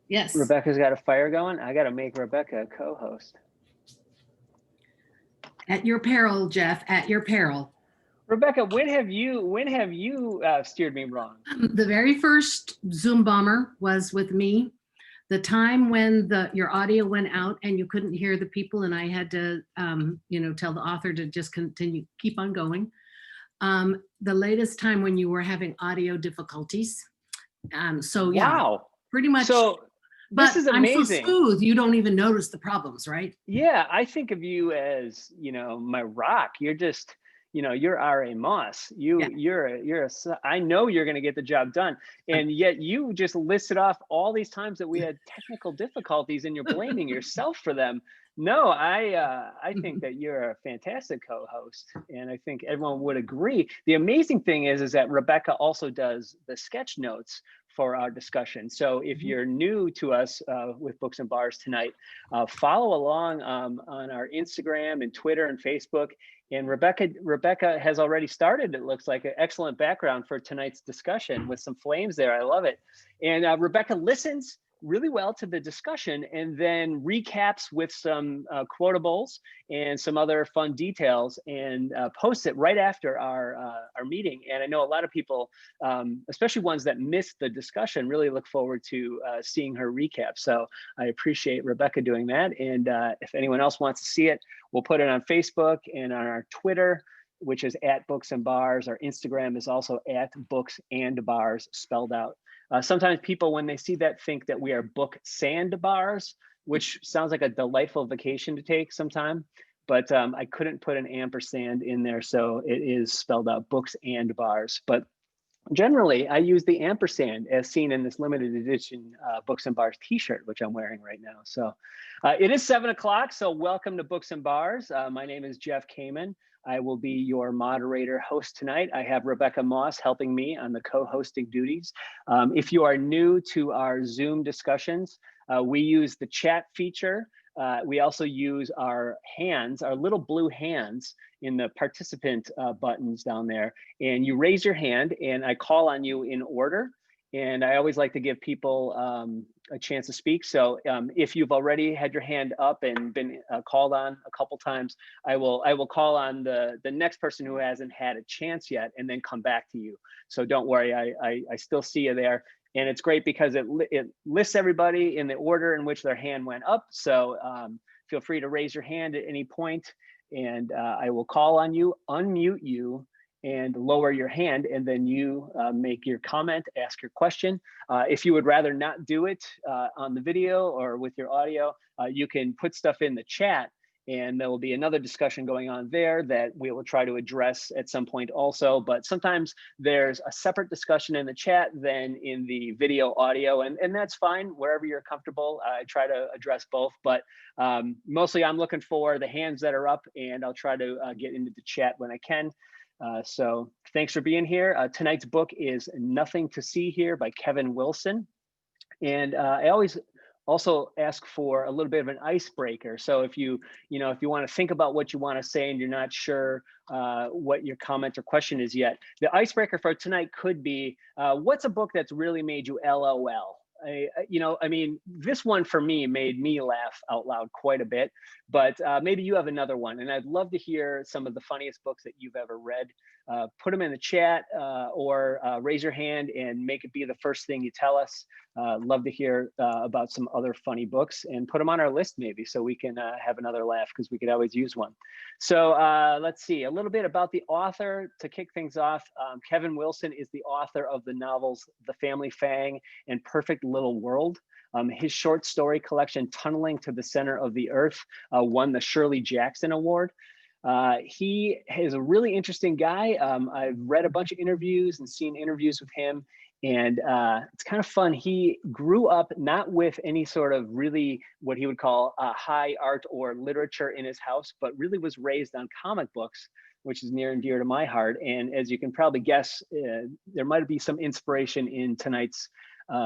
Yes. Rebecca's got a fire going. I got to make Rebecca a co-host. At your peril, Jeff, at your peril. Rebecca, when have you steered me wrong? The very first Zoom bomber was with me. The time when your audio went out and you couldn't hear the people, and I had to, tell the author to just continue, keep on going. The latest time when you were having audio difficulties. So yeah, Wow. pretty much. So this is amazing. I'm so smooth, you don't even notice the problems, right? Yeah, I think of you as, my rock. You're just, you're R.A. Moss. I know you're going to get the job done. And yet you just listed off all these times that we had technical difficulties and you're blaming yourself for them. No, I think that you're a fantastic co-host, and I think everyone would agree. The amazing thing is that Rebecca also does the sketch notes for our discussion. So if you're new to us with Books and Bars tonight, follow along on our Instagram and Twitter and Facebook. And Rebecca has already started, it looks like, an excellent background for tonight's discussion with some flames there. I love it. And Rebecca listens really well to the discussion and then recaps with some quotables and some other fun details and posts it right after our meeting. And I know a lot of people, especially ones that missed the discussion, really look forward to seeing her recap. So I appreciate Rebecca doing that. And if anyone else wants to see it, we'll put it on Facebook and on our Twitter, which is @Books&Bars. Our Instagram is also @Books&Bars, spelled out. Sometimes people, when they see that, think that we are book sandbars, which sounds like a delightful vacation to take sometime, but I couldn't put an ampersand in there, so it is spelled out Books and Bars. But generally, I use the ampersand as seen in this limited edition Books and Bars t-shirt, which I'm wearing right now. So it is 7 o'clock, so welcome to Books and Bars. My name is Jeff Kamen. I will be your moderator host tonight. I have Rebecca Moss helping me on the co-hosting duties. If you are new to our Zoom discussions, we use the chat feature. We also use our hands, our little blue hands in the participant buttons down there. And you raise your hand and I call on you in order. And I always like to give people a chance to speak. So if you've already had your hand up and been called on a couple times, I will call on the next person who hasn't had a chance yet and then come back to you. So don't worry, I still see you there. And it's great because it lists everybody in the order in which their hand went up. So feel free to raise your hand at any point and I will call on you, unmute you, and lower your hand, and then you make your comment, ask your question. If you would rather not do it on the video or with your audio, you can put stuff in the chat, and there will be another discussion going on there that we will try to address at some point also. But sometimes there's a separate discussion in the chat than in the video audio, and that's fine, wherever you're comfortable. I try to address both, but mostly I'm looking for the hands that are up, and I'll try to get into the chat when I can. So thanks for being here. Tonight's book is Nothing to See Here by Kevin Wilson. And I always also ask for a little bit of an icebreaker. So if you want to think about what you want to say and you're not sure what your comment or question is yet, the icebreaker for tonight could be, what's a book that's really made you LOL? I mean, this one for me made me laugh out loud quite a bit, but maybe you have another one, and I'd love to hear some of the funniest books that you've ever read. Put them in the chat or raise your hand and make it be the first thing you tell us. Love to hear about some other funny books and put them on our list maybe so we can have another laugh, because we could always use one. So let's see, a little bit about the author to kick things off. Kevin Wilson is the author of the novels The Family Fang and Perfect Little World. His short story collection, Tunneling to the Center of the Earth, won the Shirley Jackson Award. He is a really interesting guy. I've read a bunch of interviews and seen interviews with him, and it's kind of fun. He grew up not with any sort of really what he would call high art or literature in his house, but really was raised on comic books, which is near and dear to my heart. And as you can probably guess, there might be some inspiration in tonight's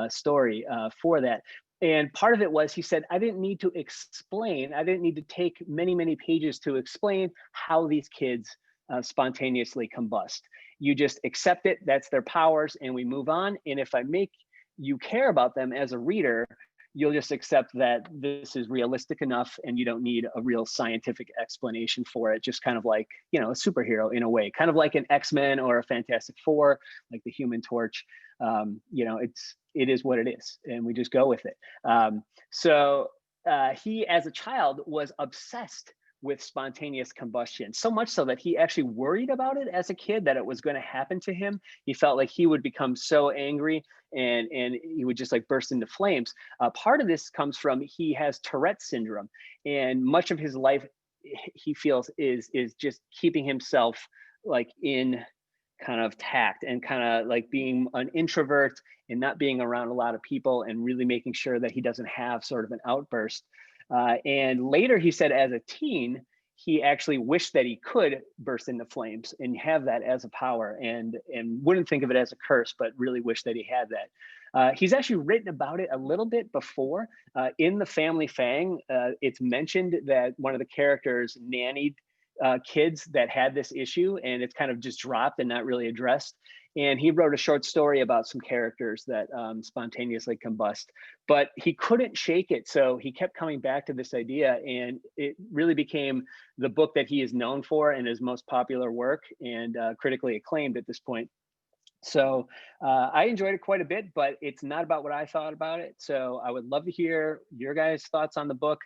story for that. And part of it was, he said, I didn't need to explain, I didn't need to take many, many pages to explain how these kids spontaneously combust. You just accept it, that's their powers, and we move on. And if I make you care about them as a reader, you'll just accept that this is realistic enough and you don't need a real scientific explanation for it. Just kind of like, you know, a superhero in a way, kind of like an X-Men or a Fantastic Four, like the Human Torch. You know, it is what it is, and we just go with it. He, as a child, was obsessed with spontaneous combustion, so much so that he actually worried about it as a kid, that it was going to happen to him. He felt like he would become so angry and he would just like burst into flames. Part of this comes from, he has Tourette's syndrome, and much of his life he feels is just keeping himself like in kind of tact and kind of like being an introvert and not being around a lot of people and really making sure that he doesn't have sort of an outburst. And later he said as a teen, he actually wished that he could burst into flames and have that as a power, and wouldn't think of it as a curse, but really wished that he had that. He's actually written about it a little bit before. In The Family Fang, it's mentioned that one of the characters nannied kids that had this issue, and it's kind of just dropped and not really addressed. And he wrote a short story about some characters that spontaneously combust, but he couldn't shake it. So he kept coming back to this idea, and it really became the book that he is known for and his most popular work, and critically acclaimed at this point. So I enjoyed it quite a bit, but it's not about what I thought about it. So I would love to hear your guys' thoughts on the book,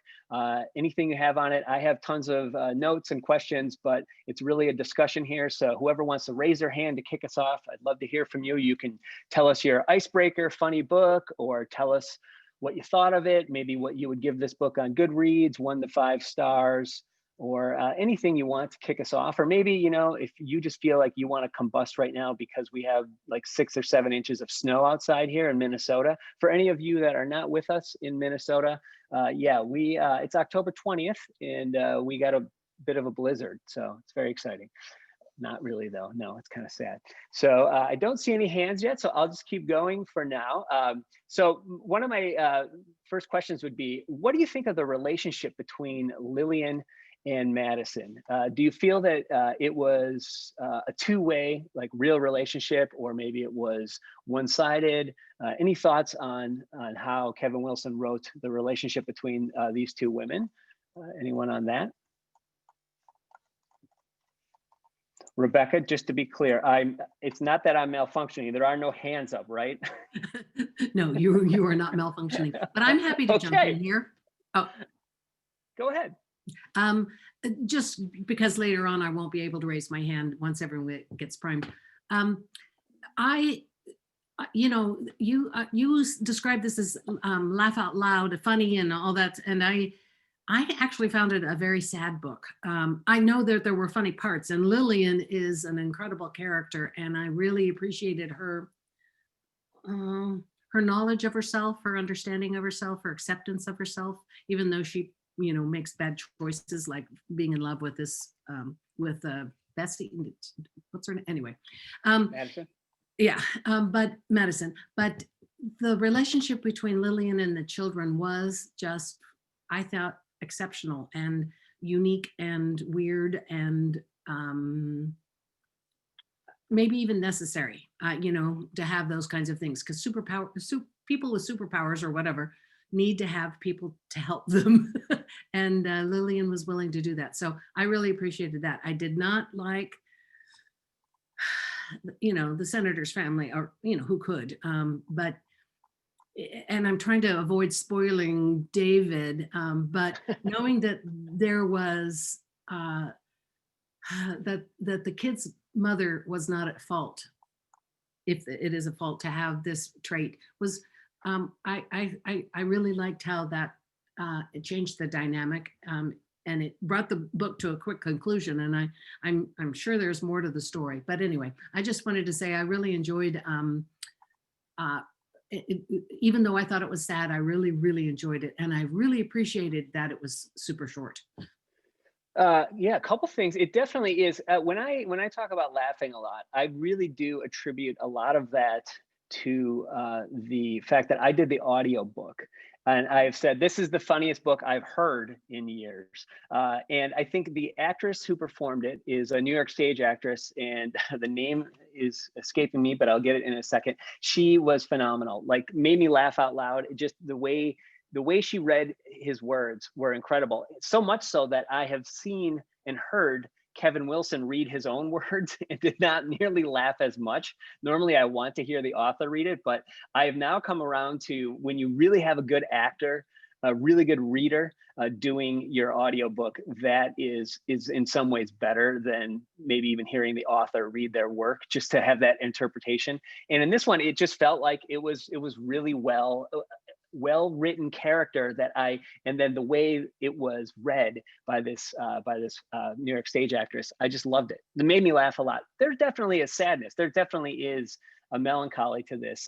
anything you have on it. I have tons of notes and questions, but it's really a discussion here. So whoever wants to raise their hand to kick us off, I'd love to hear from you. You can tell us your icebreaker, funny book, or tell us what you thought of it, maybe what you would give this book on Goodreads, 1 to 5 stars, or anything you want to kick us off. Or maybe, you know, if you just feel like you want to combust right now because we have like 6 or 7 inches of snow outside here in Minnesota. For any of you that are not with us in Minnesota, yeah, it's October 20th, and we got a bit of a blizzard, so it's very exciting. Not really though, no, it's kind of sad. So I don't see any hands yet, so I'll just keep going for now. So one of my first questions would be, what do you think of the relationship between Lillian and Madison? Do you feel that it was a two-way, like real relationship, or maybe it was one-sided? Any thoughts on how Kevin Wilson wrote the relationship between these two women? Anyone on that? Rebecca, just to be clear, it's not that I'm malfunctioning. There are no hands up, right? No, you are not malfunctioning, but I'm happy to jump in here. Oh, go ahead. Just because later on I won't be able to raise my hand once everyone gets primed. You know, you described this as laugh out loud, funny, and all that, and I actually found it a very sad book. I know that there were funny parts, and Lillian is an incredible character, and I really appreciated her knowledge of herself, her understanding of herself, her acceptance of herself, even though she, you know, makes bad choices like being in love with this with Bessie. What's her name? Anyway, Madison. Yeah, but Madison. But the relationship between Lillian and the children was just, I thought, exceptional and unique and weird and maybe even necessary, you know, to have those kinds of things, because people with superpowers or whatever need to have people to help them. And Lillian was willing to do that. So I really appreciated that. I did not like, you know, the senator's family, or, you know, who could, but, and I'm trying to avoid spoiling David, but knowing that there was, that the kid's mother was not at fault, if it is a fault to have this trait, was, I really liked how that it changed the dynamic, and it brought the book to a quick conclusion. And I'm sure there's more to the story, but anyway, I just wanted to say I really enjoyed. Even though I thought it was sad, I really, really enjoyed it, and I really appreciated that it was super short. Yeah, a couple things. It definitely is. When I talk about laughing a lot, I really do attribute a lot of that to the fact that I did the audio book. And I've said, this is the funniest book I've heard in years. And I think the actress who performed it is a New York stage actress, and the name is escaping me, but I'll get it in a second. She was phenomenal, like made me laugh out loud. Just the way the way she read his words were incredible. So much so that I have seen and heard Kevin Wilson read his own words and did not nearly laugh as much. Normally, I want to hear the author read it, but I have now come around to when you really have a good actor, a really good reader doing your audiobook, that is in some ways better than maybe even hearing the author read their work, just to have that interpretation. And in this one, it just felt like it was really well written character that and then the way it was read by this New York stage actress, I just loved it. It made me laugh a lot. There's definitely a sadness. There definitely is a melancholy to this.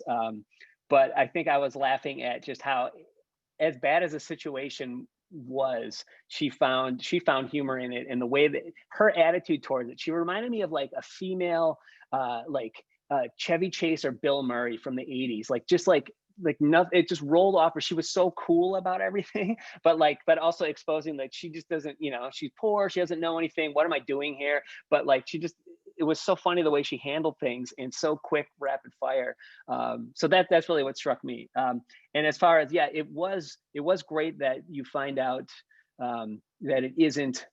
But I think I was laughing at just how, as bad as the situation was, she found humor in it, and the way that her attitude towards it. She reminded me of like a female Chevy Chase or Bill Murray from the 80s, like nothing, it just rolled off her. She was so cool about everything, but also exposing that she just doesn't, she's poor, she doesn't know anything, what am I doing here? But like, it was so funny the way she handled things, and so quick, rapid fire. So that's really what struck me. And as far as, yeah, it was great that you find out that it isn't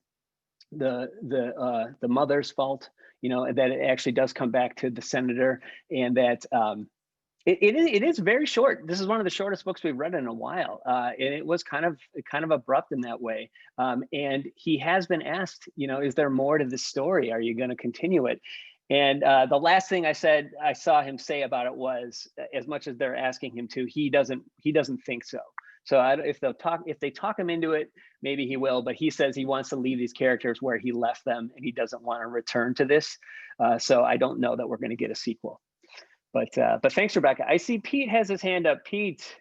the mother's fault, that it actually does come back to the senator, and that it is very short. This is one of the shortest books we've read in a while, and it was kind of abrupt in that way. And he has been asked, is there more to this story? Are you going to continue it? And the last thing I saw him say about it was, as much as they're asking him to, he doesn't think so. So if they talk him into it, maybe he will. But he says he wants to leave these characters where he left them, and he doesn't want to return to this. So I don't know that we're going to get a sequel. But thanks, Rebecca. I see Pete has his hand up. Pete,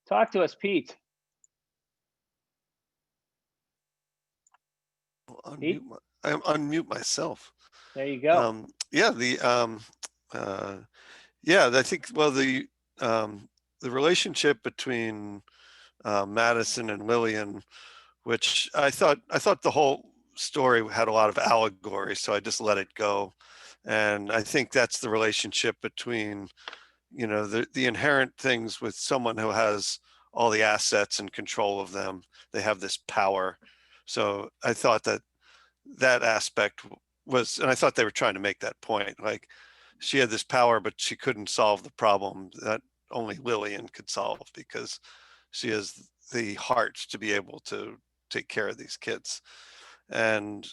talk to us, Pete. I'll unmute myself. There you go. Yeah, I think, well, the relationship between Madison and Lillian, which I thought the whole story had a lot of allegory, so I just let it go. And I think that's the relationship between, the inherent things with someone who has all the assets and control of them. They have this power. So I thought that aspect was, and I thought they were trying to make that point. Like, she had this power, but she couldn't solve the problem that only Lillian could solve, because she has the heart to be able to take care of these kids. And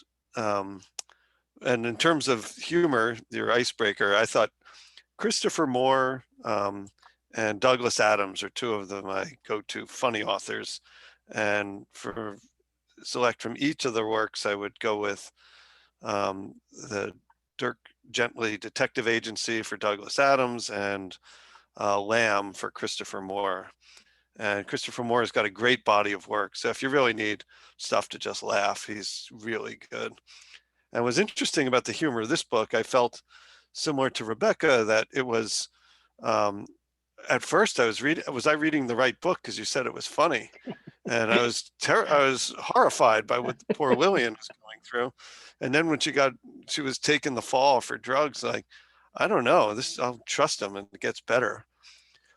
in terms of humor, your icebreaker, I thought Christopher Moore and Douglas Adams are two of my go-to funny authors. And for select from each of their works, I would go with the Dirk Gently Detective Agency for Douglas Adams, and Lamb for Christopher Moore. And Christopher Moore has got a great body of work. So if you really need stuff to just laugh, he's really good. And what's interesting about the humor of this book, I felt similar to Rebecca, that it was, at first I was I reading the right book? Because you said it was funny. And I was horrified by what the poor Lillian was going through. And then when she was taking the fall for drugs, like, I don't know, I'll trust him and it gets better.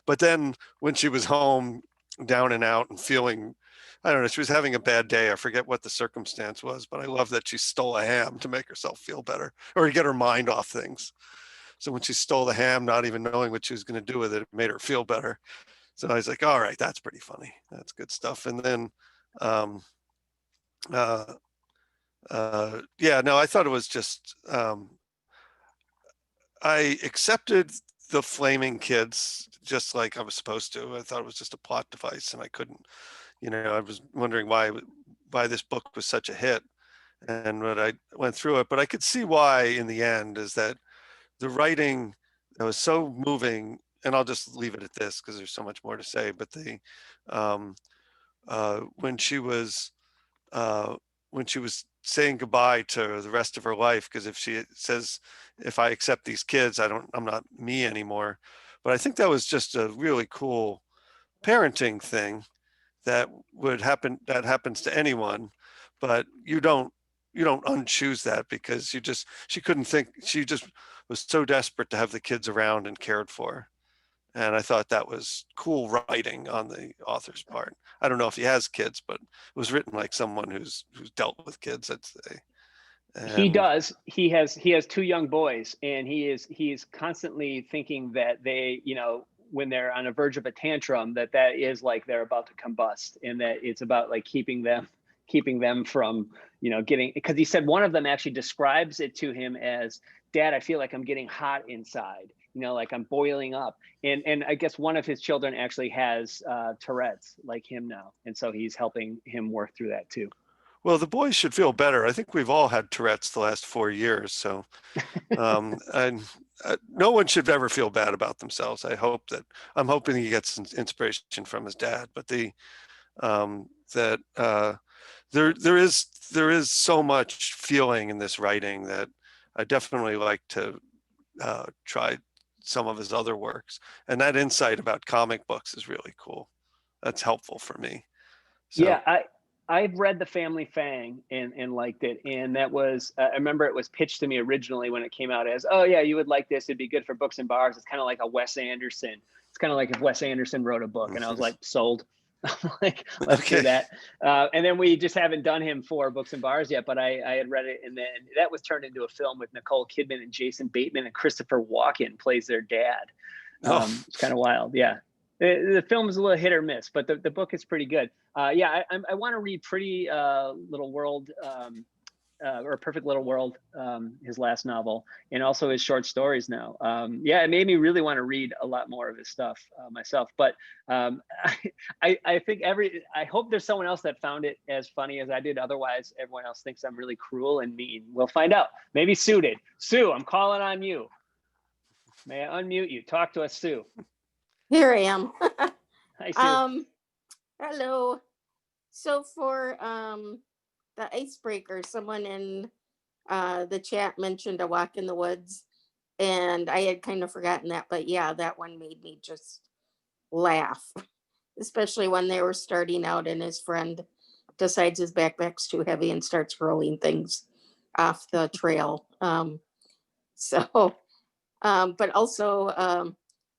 But then when she was home, down and out and feeling, I don't know, she was having a bad day. I forget what the circumstance was, but I love that she stole a ham to make herself feel better, or to get her mind off things. So when she stole the ham, not even knowing what she was going to do with it, it made her feel better. So I was like, all right, that's pretty funny. That's good stuff. And then, I thought it was just, I accepted the flaming kids just like I was supposed to. I thought it was just a plot device, and I couldn't, I was wondering why this book was such a hit. And when I went through it, but I could see why in the end, is that the writing that was so moving, and I'll just leave it at this because there's so much more to say, but when she was saying goodbye to the rest of her life, because if she says, if I accept these kids, I'm not me anymore. But I think that was just a really cool parenting thing that happens to anyone, but you don't unchoose that, because she couldn't think, she just was so desperate to have the kids around and cared for. And I thought that was cool writing on the author's part. I don't know if he has kids, but it was written like someone who's dealt with kids, I'd say. He And does. He has two young boys, and he's constantly thinking that they, when they're on the verge of a tantrum, that is like they're about to combust, and that it's about like keeping them from, getting, because he said one of them actually describes it to him as, Dad, I feel like I'm getting hot inside, like I'm boiling up. And I guess one of his children actually has Tourette's like him now. And so he's helping him work through that too. well, the boys should feel better. I think we've all had Tourette's the last 4 years. So and no one should ever feel bad about themselves. I'm hoping he gets some inspiration from his dad, but there is so much feeling in this writing that I definitely like to try some of his other works. And that insight about comic books is really cool. That's helpful for me. So, Yeah, I've read The Family Fang and liked it. And that was, I remember it was pitched to me originally when it came out as, oh yeah, you would like this. It'd be good for books and bars. It's kind of like a Wes Anderson. It's kind of like if Wes Anderson wrote a book. And I was like, sold. I'm like, let's do that. And then we just haven't done him for books and bars yet, but I had read it. And then that was turned into a film with Nicole Kidman and Jason Bateman, and Christopher Walken plays their dad. It's kind of wild. Yeah. The film is a little hit or miss, but the book is pretty good. Yeah, I want to read Pretty Little World, or Perfect Little World, his last novel, and also his short stories now. Yeah, it made me really want to read a lot more of his stuff myself. But I think I hope there's someone else that found it as funny as I did. Otherwise, everyone else thinks I'm really cruel and mean. We'll find out. Maybe Sue did. Sue, I'm calling on you. May I unmute you? Talk to us, Sue. Here I am. Hi, Sue. Hello. So for the icebreaker, someone in the chat mentioned A Walk in the Woods, and I had kind of forgotten that, but yeah, that one made me just laugh, especially when they were starting out and his friend decides his backpack's too heavy and starts rolling things off the trail. But also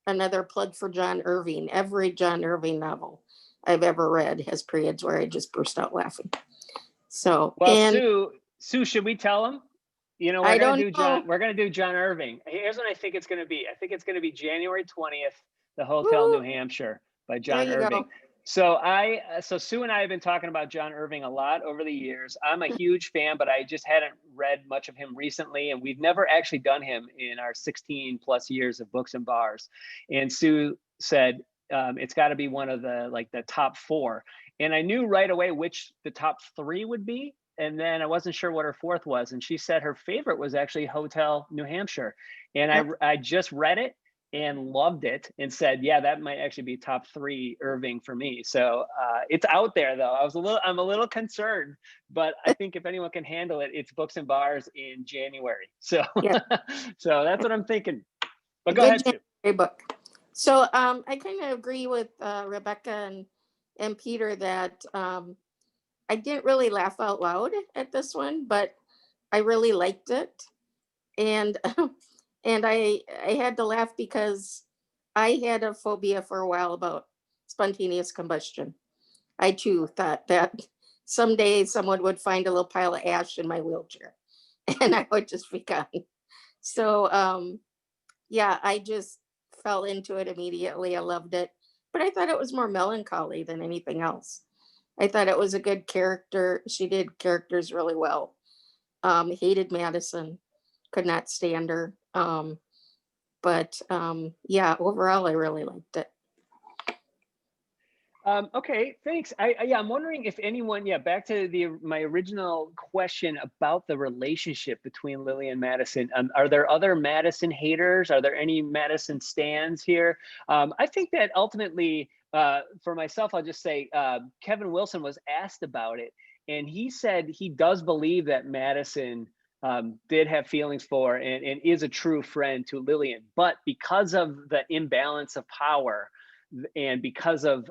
another plug for John Irving. Every John Irving novel I've ever read has periods where I just burst out laughing. So, well, Sue, should we tell them? We're gonna do John Irving. Here's what I think it's gonna be. I think it's gonna be January 20th, the Hotel New Hampshire by John Irving. Go. So Sue and I have been talking about John Irving a lot over the years. I'm a huge fan, but I just hadn't read much of him recently, and we've never actually done him in our 16 plus years of books and bars. And Sue said it's got to be one of the top 4, and I knew right away which the top 3 would be, and then I wasn't sure what her 4th was, and she said her favorite was actually Hotel New Hampshire, and I just read it and loved it and said, yeah, that might actually be top 3 Irving for me. So it's out there though. I'm a little concerned, but I think if anyone can handle it, it's books and bars in January. So, so that's what I'm thinking, but go ahead. January book. So I kind of agree with Rebecca and Peter that I didn't really laugh out loud at this one, but I really liked it. And and I had to laugh because I had a phobia for a while about spontaneous combustion. I too thought that someday someone would find a little pile of ash in my wheelchair and I would just freak out. So yeah, I just fell into it immediately. I loved it, but I thought it was more melancholy than anything else. I thought it was a good character. She did characters really well. Hated Madison, could not stand her. But yeah, overall, I really liked it. Okay, thanks. I'm wondering if anyone, back to my original question about the relationship between Lily and Madison. Are there other Madison haters? Are there any Madison stans here? I think that ultimately, for myself, I'll just say Kevin Wilson was asked about it, and he said he does believe that Madison did have feelings for and is a true friend to Lillian, but because of the imbalance of power and because of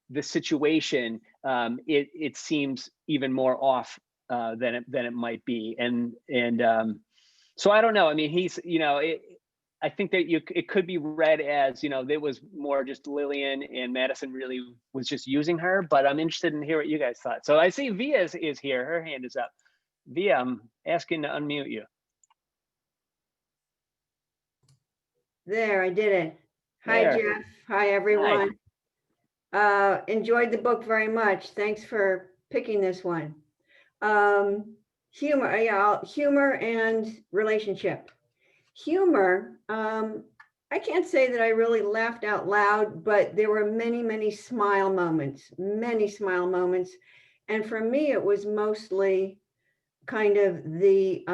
the situation, it seems even more off than it might be, and so I don't know. I mean, he's I think that it could be read as, it was more just Lillian and Madison really was just using her, but I'm interested in hear what you guys thought. So I see Via is here. Her hand is up. Via, I'm asking to unmute you. There, I did it. Hi, There. Jeff. Hi, everyone. Enjoyed the book very much. Thanks for picking this one. Humor, yeah, humor and relationship. Humor, I can't say that I really laughed out loud, but there were many, many smile moments. And for me, it was mostly kind of the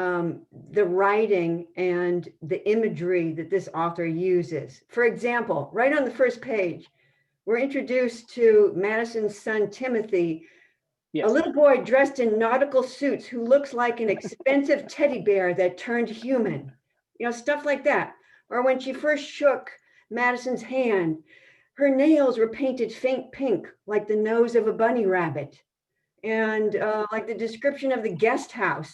writing and the imagery that this author uses. For example, right on the first page, we're introduced to Madison's son, Timothy, Yes. a little boy dressed in nautical suits who looks like an expensive teddy bear that turned human, stuff like that. Or when she first shook Madison's hand, her nails were painted faint pink, like the nose of a bunny rabbit. And like the description of the guest house,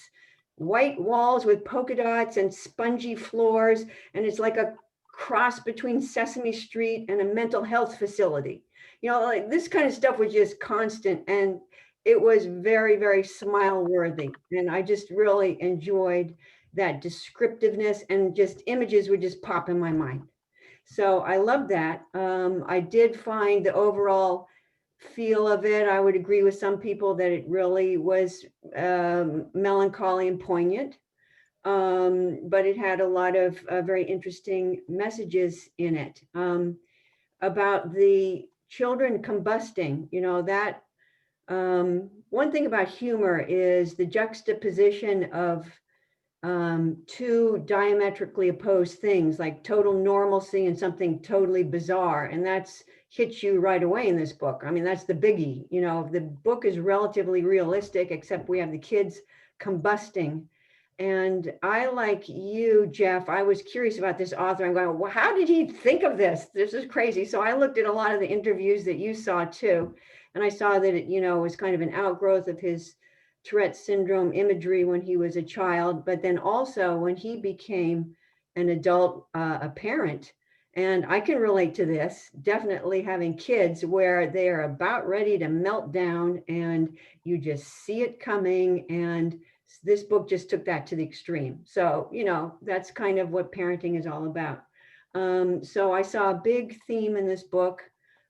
white walls with polka dots and spongy floors. And it's like a cross between Sesame Street and a mental health facility. Like this kind of stuff was just constant. And it was very, very smile worthy. And I just really enjoyed that descriptiveness, and just images would just pop in my mind. So I love that. I did find the overall feel of it, I would agree with some people that it really was melancholy and poignant, but it had a lot of very interesting messages in it about the children combusting. That one thing about humor is the juxtaposition of two diametrically opposed things, like total normalcy and something totally bizarre, and that's hits you right away in this book. I mean, that's the biggie. The book is relatively realistic, except we have the kids combusting. And I, like you, Jeff, I was curious about this author. I'm going, well, how did he think of this? This is crazy. So I looked at a lot of the interviews that you saw too, and I saw that it, was kind of an outgrowth of his Tourette's syndrome imagery when he was a child, but then also when he became an adult, a parent. And I can relate to this, definitely having kids where they are about ready to melt down and you just see it coming. And this book just took that to the extreme. So, that's kind of what parenting is all about. So I saw a big theme in this book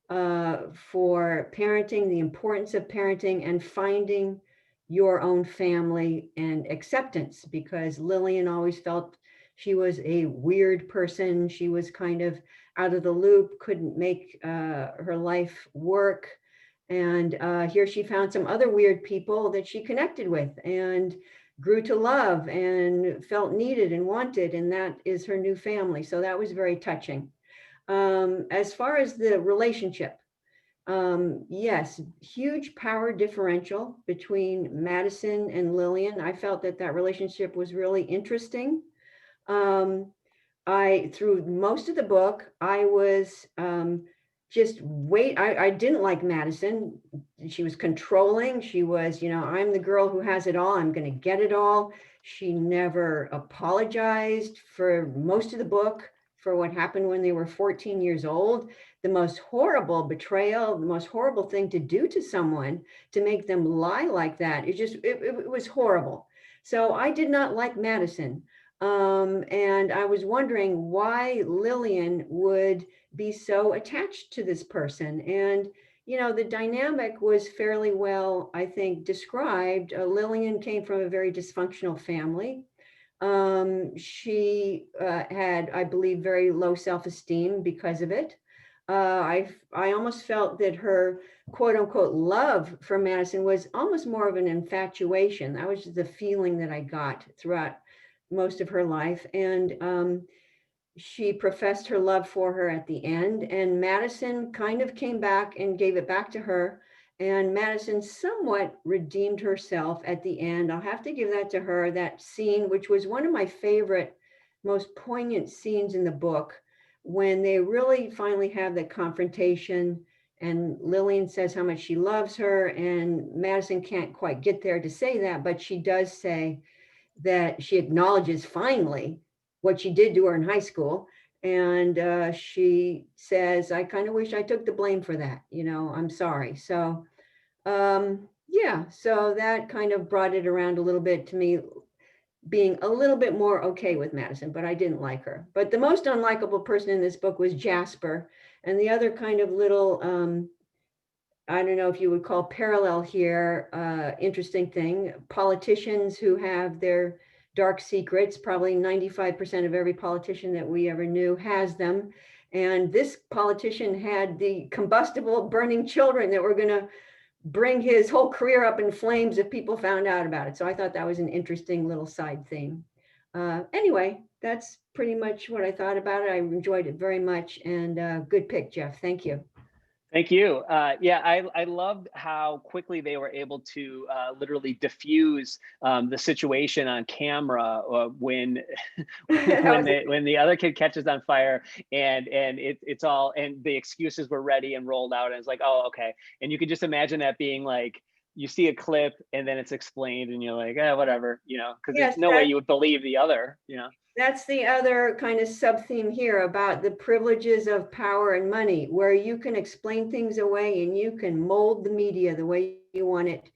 for parenting, the importance of parenting and finding your own family and acceptance, because Lillian always felt she was a weird person. She was kind of out of the loop, couldn't make her life work. And here she found some other weird people that she connected with and grew to love and felt needed and wanted. And that is her new family. So that was very touching. As far as the relationship, yes, huge power differential between Madison and Lillian. I felt that relationship was really interesting. Through most of the book, I was I didn't like Madison. She was controlling. She was, I'm the girl who has it all. I'm going to get it all. She never apologized for most of the book for what happened when they were 14 years old. The most horrible betrayal, the most horrible thing to do to someone, to make them lie like that. It was horrible. So I did not like Madison. And I was wondering why Lillian would be so attached to this person. And, the dynamic was fairly well, I think, described. Lillian came from a very dysfunctional family. She had, I believe, very low self-esteem because of it. I almost felt that her quote unquote love for Madison was almost more of an infatuation. That was the feeling that I got throughout most of her life. And she professed her love for her at the end, and Madison kind of came back and gave it back to her. And Madison somewhat redeemed herself at the end. I'll have to give that to her, that scene, which was one of my favorite, most poignant scenes in the book, when they really finally have the confrontation and Lillian says how much she loves her, and Madison can't quite get there to say that, but she does say that she acknowledges finally what she did to her in high school. And she says, I kind of wish I took the blame for that. I'm sorry. So yeah, so that kind of brought it around a little bit to me being a little bit more okay with Madison, but I didn't like her. But the most unlikable person in this book was Jasper. And the other kind of little, I don't know if you would call parallel here, interesting thing, politicians who have their dark secrets, probably 95% of every politician that we ever knew has them. And this politician had the combustible burning children that were going to bring his whole career up in flames if people found out about it. So I thought that was an interesting little side theme. Anyway, that's pretty much what I thought about it. I enjoyed it very much, and good pick, Jeff. Thank you. Thank you. Yeah, I loved how quickly they were able to literally diffuse the situation on camera when when the other kid catches on fire, and it's all, and the excuses were ready and rolled out, and it's like, oh, okay. And you can just imagine that being like, you see a clip and then it's explained and you're like, whatever, because Yes, there's no way you would believe the other, That's the other kind of sub theme here about the privileges of power and money, where you can explain things away and you can mold the media the way you want it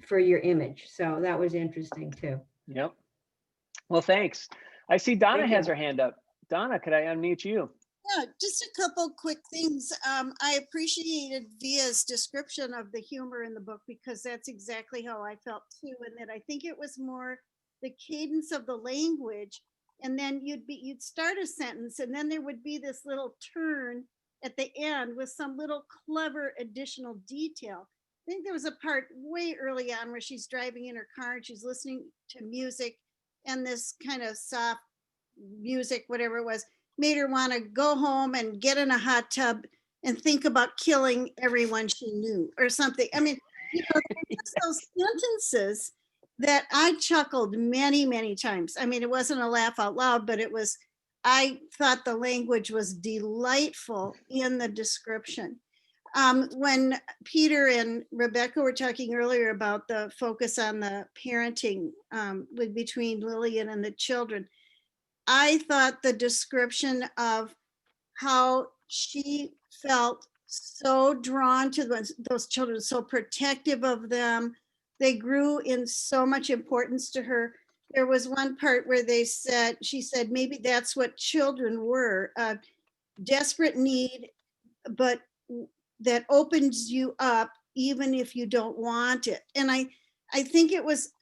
for your image. So that was interesting too. Yep. Well, thanks. I see Donna Thank has you. her hand up. Donna, could I unmute you? Yeah, just a couple quick things. I appreciated Via's description of the humor in the book, because that's exactly how I felt too. And that I think it was more the cadence of the language. And then you'd start a sentence and then there would be this little turn at the end with some little clever additional detail. I think there was a part way early on where she's driving in her car and she's listening to music, and this kind of soft music, whatever it was, made her want to go home and get in a hot tub and think about killing everyone she knew or something. I mean, just those sentences that I chuckled many, many times. I mean, it wasn't a laugh out loud, but I thought the language was delightful in the description. When Peter and Rebecca were talking earlier about the focus on the parenting between Lillian and the children, I thought the description of how she felt so drawn to those children, so protective of them. They grew in so much importance to her. There was one part where she said, maybe that's what children were, desperate need, but that opens you up even if you don't want it. And I think it was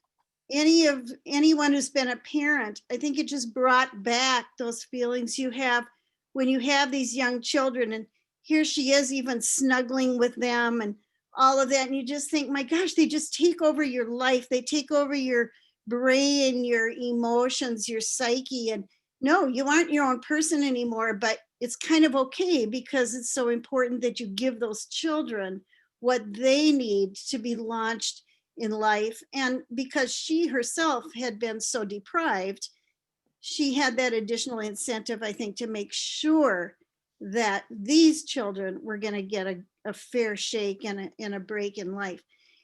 anyone who's been a parent, I think it just brought back those feelings you have when you have these young children, and here she is even snuggling with them and all of that. And you just think, my gosh, they just take over your life. They take over your brain, your emotions, your psyche. And no, you aren't your own person anymore, but it's kind of okay because it's so important that you give those children what they need to be launched in life. And because she herself had been so deprived, she had that additional incentive, I think, to make sure that these children were going to get a fair shake and a break in life.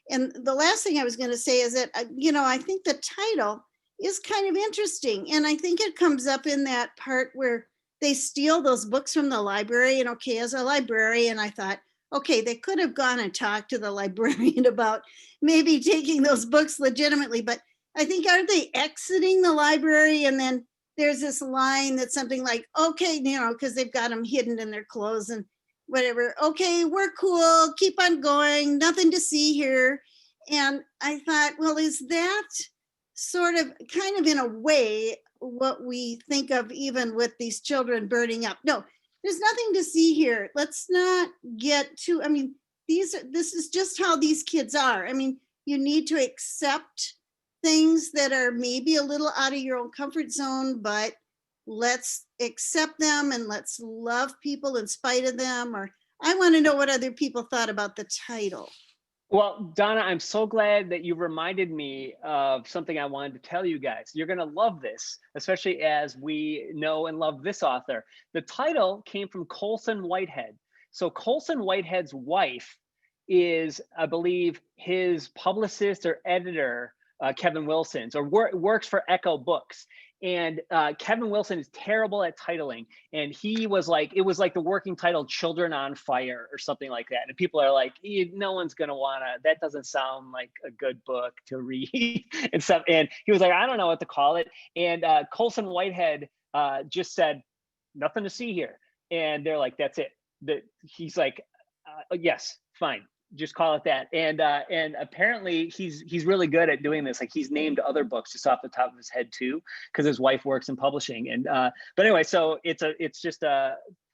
And the last thing I was going to say is that, I think the title is kind of interesting. And I think it comes up in that part where they steal those books from the library. And okay, as a librarian, I thought, okay, they could have gone and talked to the librarian about maybe taking those books legitimately, but I think, aren't they exiting the library? And then there's this line that's something like, okay, because they've got them hidden in their clothes and whatever. Okay, we're cool, keep on going, nothing to see here. And I thought, well, is that sort of kind of in a way what we think of even with these children burning up? No, there's nothing to see here. Let's not get too, this is just how these kids are. I mean, you need to accept things that are maybe a little out of your own comfort zone, but let's accept them and let's love people in spite of them. Or I want to know what other people thought about the title. Well, Donna, I'm so glad that you reminded me of something I wanted to tell you guys. You're going to love this, especially as we know and love this author. The title came from Colson Whitehead. So Colson Whitehead's wife is, I believe, his publicist or editor Kevin Wilson's, or works for Echo Books. And Kevin Wilson is terrible at titling. And he was like, it was like the working title Children on Fire or something like that. And people are like, no one's going to want to, that doesn't sound like a good book to read and stuff. And he was like, I don't know what to call it. And Colson Whitehead just said, nothing to see here. And they're like, that's it. He's like, yes, fine. Just call it that. And apparently he's really good at doing this. Like, he's named other books just off the top of his head too, because his wife works in publishing. And but anyway, so it's just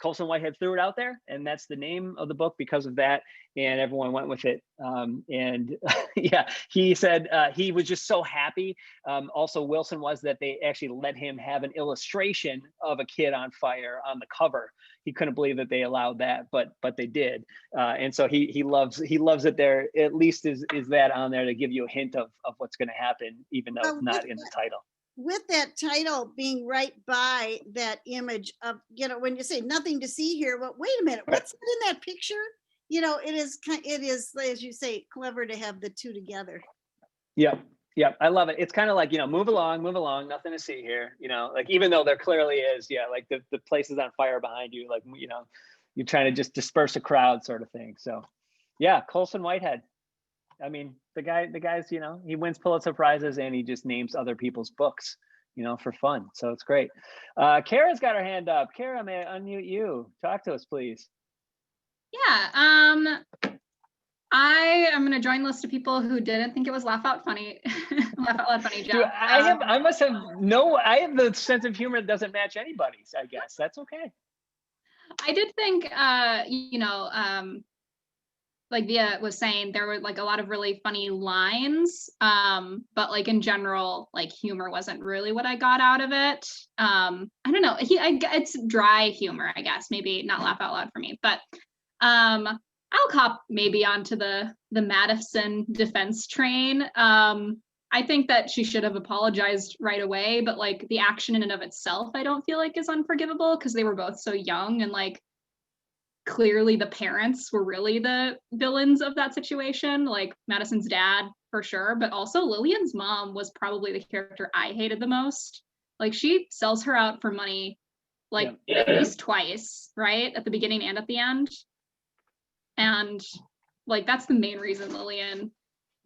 Colson Whitehead threw it out there, and that's the name of the book because of that, and everyone went with it. And yeah, he said he was just so happy. Also, Wilson was that they actually let him have an illustration of a kid on fire on the cover. He couldn't believe that they allowed that, but they did. And so he loves it there. At least is that on there to give you a hint of what's going to happen, even though it's not in the title. With that title being right by that image of, when you say nothing to see here, but wait a minute, what's in that picture? It is, as you say, clever to have the two together. Yep. I love it. It's kind of like, move along, nothing to see here. Like, even though there clearly is, like the place is on fire behind you, like, you're trying to just disperse a crowd sort of thing. So yeah, Colson Whitehead. I mean, the guy's, he wins Pulitzer Prizes and he just names other people's books, for fun. So it's great. Kara's got her hand up. Kara, may I unmute you? Talk to us, please. Yeah, I am going to join the list of people who didn't think it was laugh out loud funny, Jeff. Dude, I have the sense of humor that doesn't match anybody's, I guess. That's okay. I did think, like Via was saying, there were like a lot of really funny lines, but like in general, like humor wasn't really what I got out of it. I don't know. It's dry humor, I guess. Maybe not laugh out loud for me, but I'll cop maybe onto the Madison defense train. I think that she should have apologized right away, but like the action in and of itself, I don't feel like is unforgivable because they were both so young, and like clearly the parents were really the villains of that situation, like Madison's dad for sure, but also Lillian's mom was probably the character I hated the most. Like, she sells her out for money like at least twice, right? At the beginning and at the end. And like, that's the main reason Lillian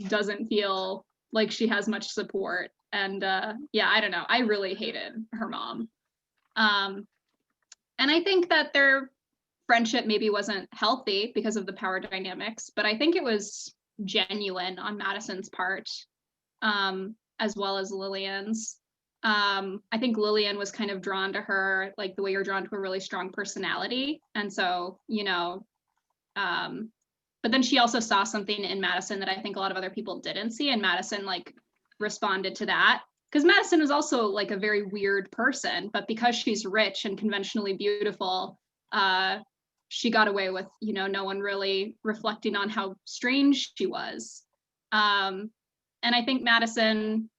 doesn't feel like she has much support. And yeah, I don't know. I really hated her mom. And I think that their friendship maybe wasn't healthy because of the power dynamics, but I think it was genuine on Madison's part, as well as Lillian's. I think Lillian was kind of drawn to her like the way you're drawn to a really strong personality. And so, but then she also saw something in Madison that I think a lot of other people didn't see, and Madison like responded to that. Because Madison is also like a very weird person, but because she's rich and conventionally beautiful, she got away with, no one really reflecting on how strange she was. And I think Madison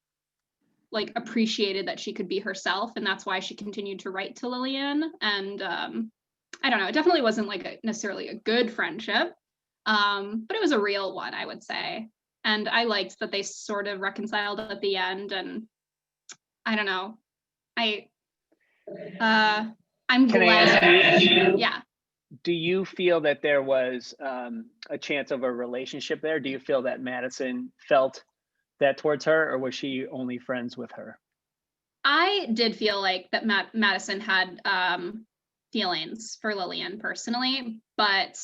like appreciated that she could be herself, and that's why she continued to write to Lillian. And I don't know, it definitely wasn't like necessarily a good friendship, but it was a real one, I would say. And I liked that they sort of reconciled at the end. And I don't know, I'm glad. Yeah. Do you feel that there was a chance of a relationship there? Do you feel that Madison felt that towards her, or was she only friends with her? I did feel like that Madison had feelings for Lillian personally, but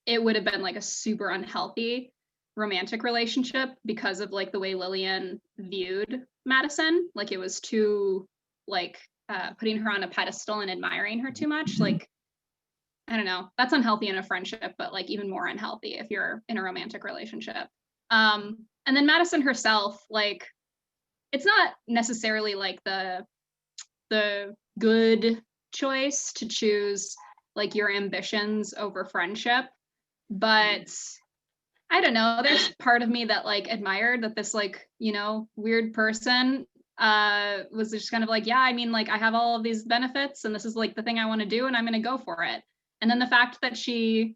it would have been like a super unhealthy romantic relationship because of like the way Lillian viewed Madison. Like, it was too like putting her on a pedestal and admiring her too much. Like, I don't know, that's unhealthy in a friendship, but like even more unhealthy if you're in a romantic relationship. And then Madison herself, like, it's not necessarily like the good choice to choose like your ambitions over friendship, but I don't know, there's part of me that like admired that this like, weird person was just kind of like, yeah, I mean, like, I have all of these benefits and this is like the thing I want to do and I'm going to go for it. And then the fact that she,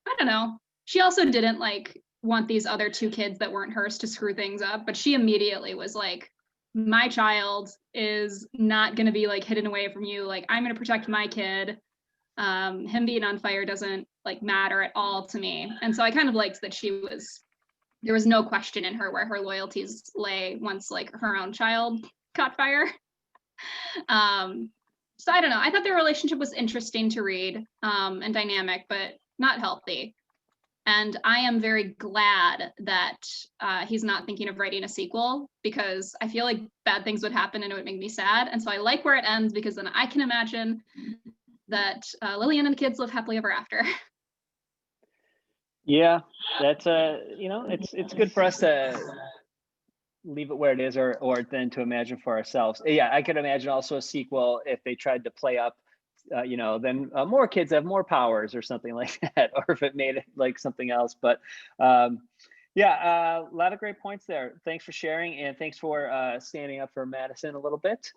I don't know, she also didn't like want these other two kids that weren't hers to screw things up. But she immediately was like, my child is not going to be like hidden away from you. Like, I'm going to protect my kid. Him being on fire doesn't like matter at all to me. And so I kind of liked that there was no question in her where her loyalties lay once like her own child caught fire. So I don't know. I thought their relationship was interesting to read, and dynamic, but not healthy. And I am very glad that he's not thinking of writing a sequel, because I feel like bad things would happen and it would make me sad. And so I like where it ends, because then I can imagine that Lillian and the kids live happily ever after. Yeah, that's it's good for us to leave it where it is, or then to imagine for ourselves. Yeah, I could imagine also a sequel if they tried to play up, then more kids have more powers or something like that, or if it made it like something else. But yeah, a lot of great points there. Thanks for sharing, and thanks for standing up for Madison a little bit.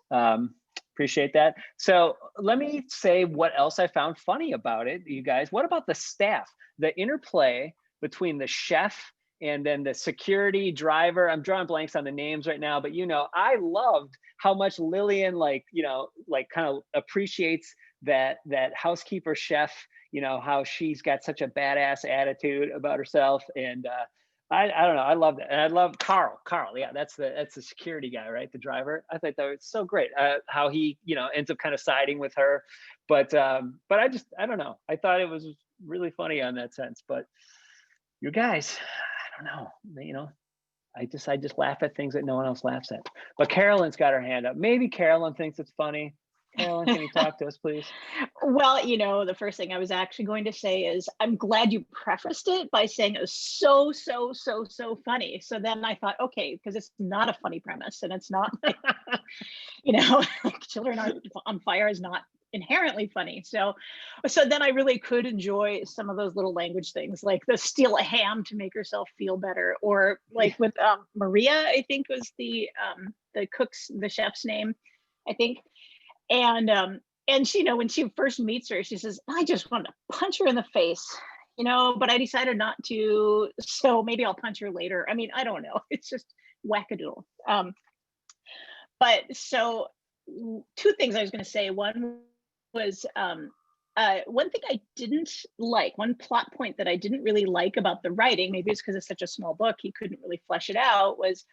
Appreciate that. So let me say what else I found funny about it, you guys. What about the staff? The interplay between the chef and then the security driver. I'm drawing blanks on the names right now, but I loved how much Lillian kind of appreciates that housekeeper chef, how she's got such a badass attitude about herself. And I don't know, I loved it. And I love Carl, yeah, that's the security guy, right? The driver. I thought that was so great, how he ends up kind of siding with her. But I don't know, I thought it was really funny on that sense. But you guys, I don't know, I just laugh at things that no one else laughs at. But Carolyn's got her hand up. Maybe Carolyn thinks it's funny. Carolyn, can you talk to us, please? Well, the first thing I was actually going to say is I'm glad you prefaced it by saying it was so funny. So then I thought, okay, because it's not a funny premise, and it's not like, children on fire is not inherently funny. So then I really could enjoy some of those little language things, like the steal a ham to make herself feel better, or like with Maria, I think was the chef's name, I think. And she, when she first meets her, she says, I just want to punch her in the face, but I decided not to, so maybe I'll punch her later. I mean, I don't know. It's just wackadoodle. But so two things I was going to say. One was one thing I didn't like, one plot point that I didn't really like about the writing, maybe it's because it's such a small book, he couldn't really flesh it out, was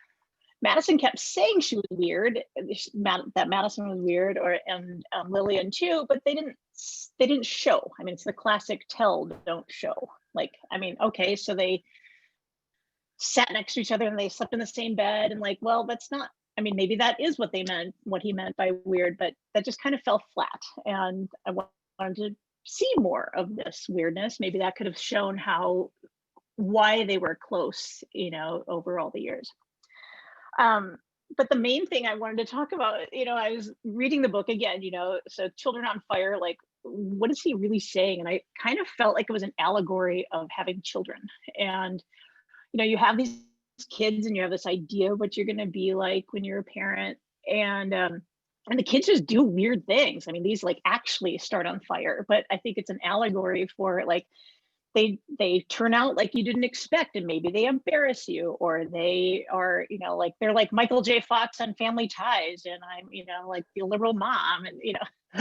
Madison kept saying she was weird, that Madison was weird, and Lillian too, but they didn't show. I mean, it's the classic tell, don't show. Like, I mean, okay, so they sat next to each other and they slept in the same bed, and like, well, that's not, I mean, maybe that is what he meant by weird, but that just kind of fell flat. And I wanted to see more of this weirdness. Maybe that could have shown why they were close, over all the years. But the main thing I wanted to talk about, I was reading the book again, so Children on Fire, like, what is he really saying? And I kind of felt like it was an allegory of having children. And, you have these kids and you have this idea of what you're going to be like when you're a parent. And the kids just do weird things. I mean, these like actually start on fire, but I think it's an allegory for like, they turn out like you didn't expect, and maybe they embarrass you, or they are, like they're like Michael J. Fox on Family Ties, and I'm, like the liberal mom, and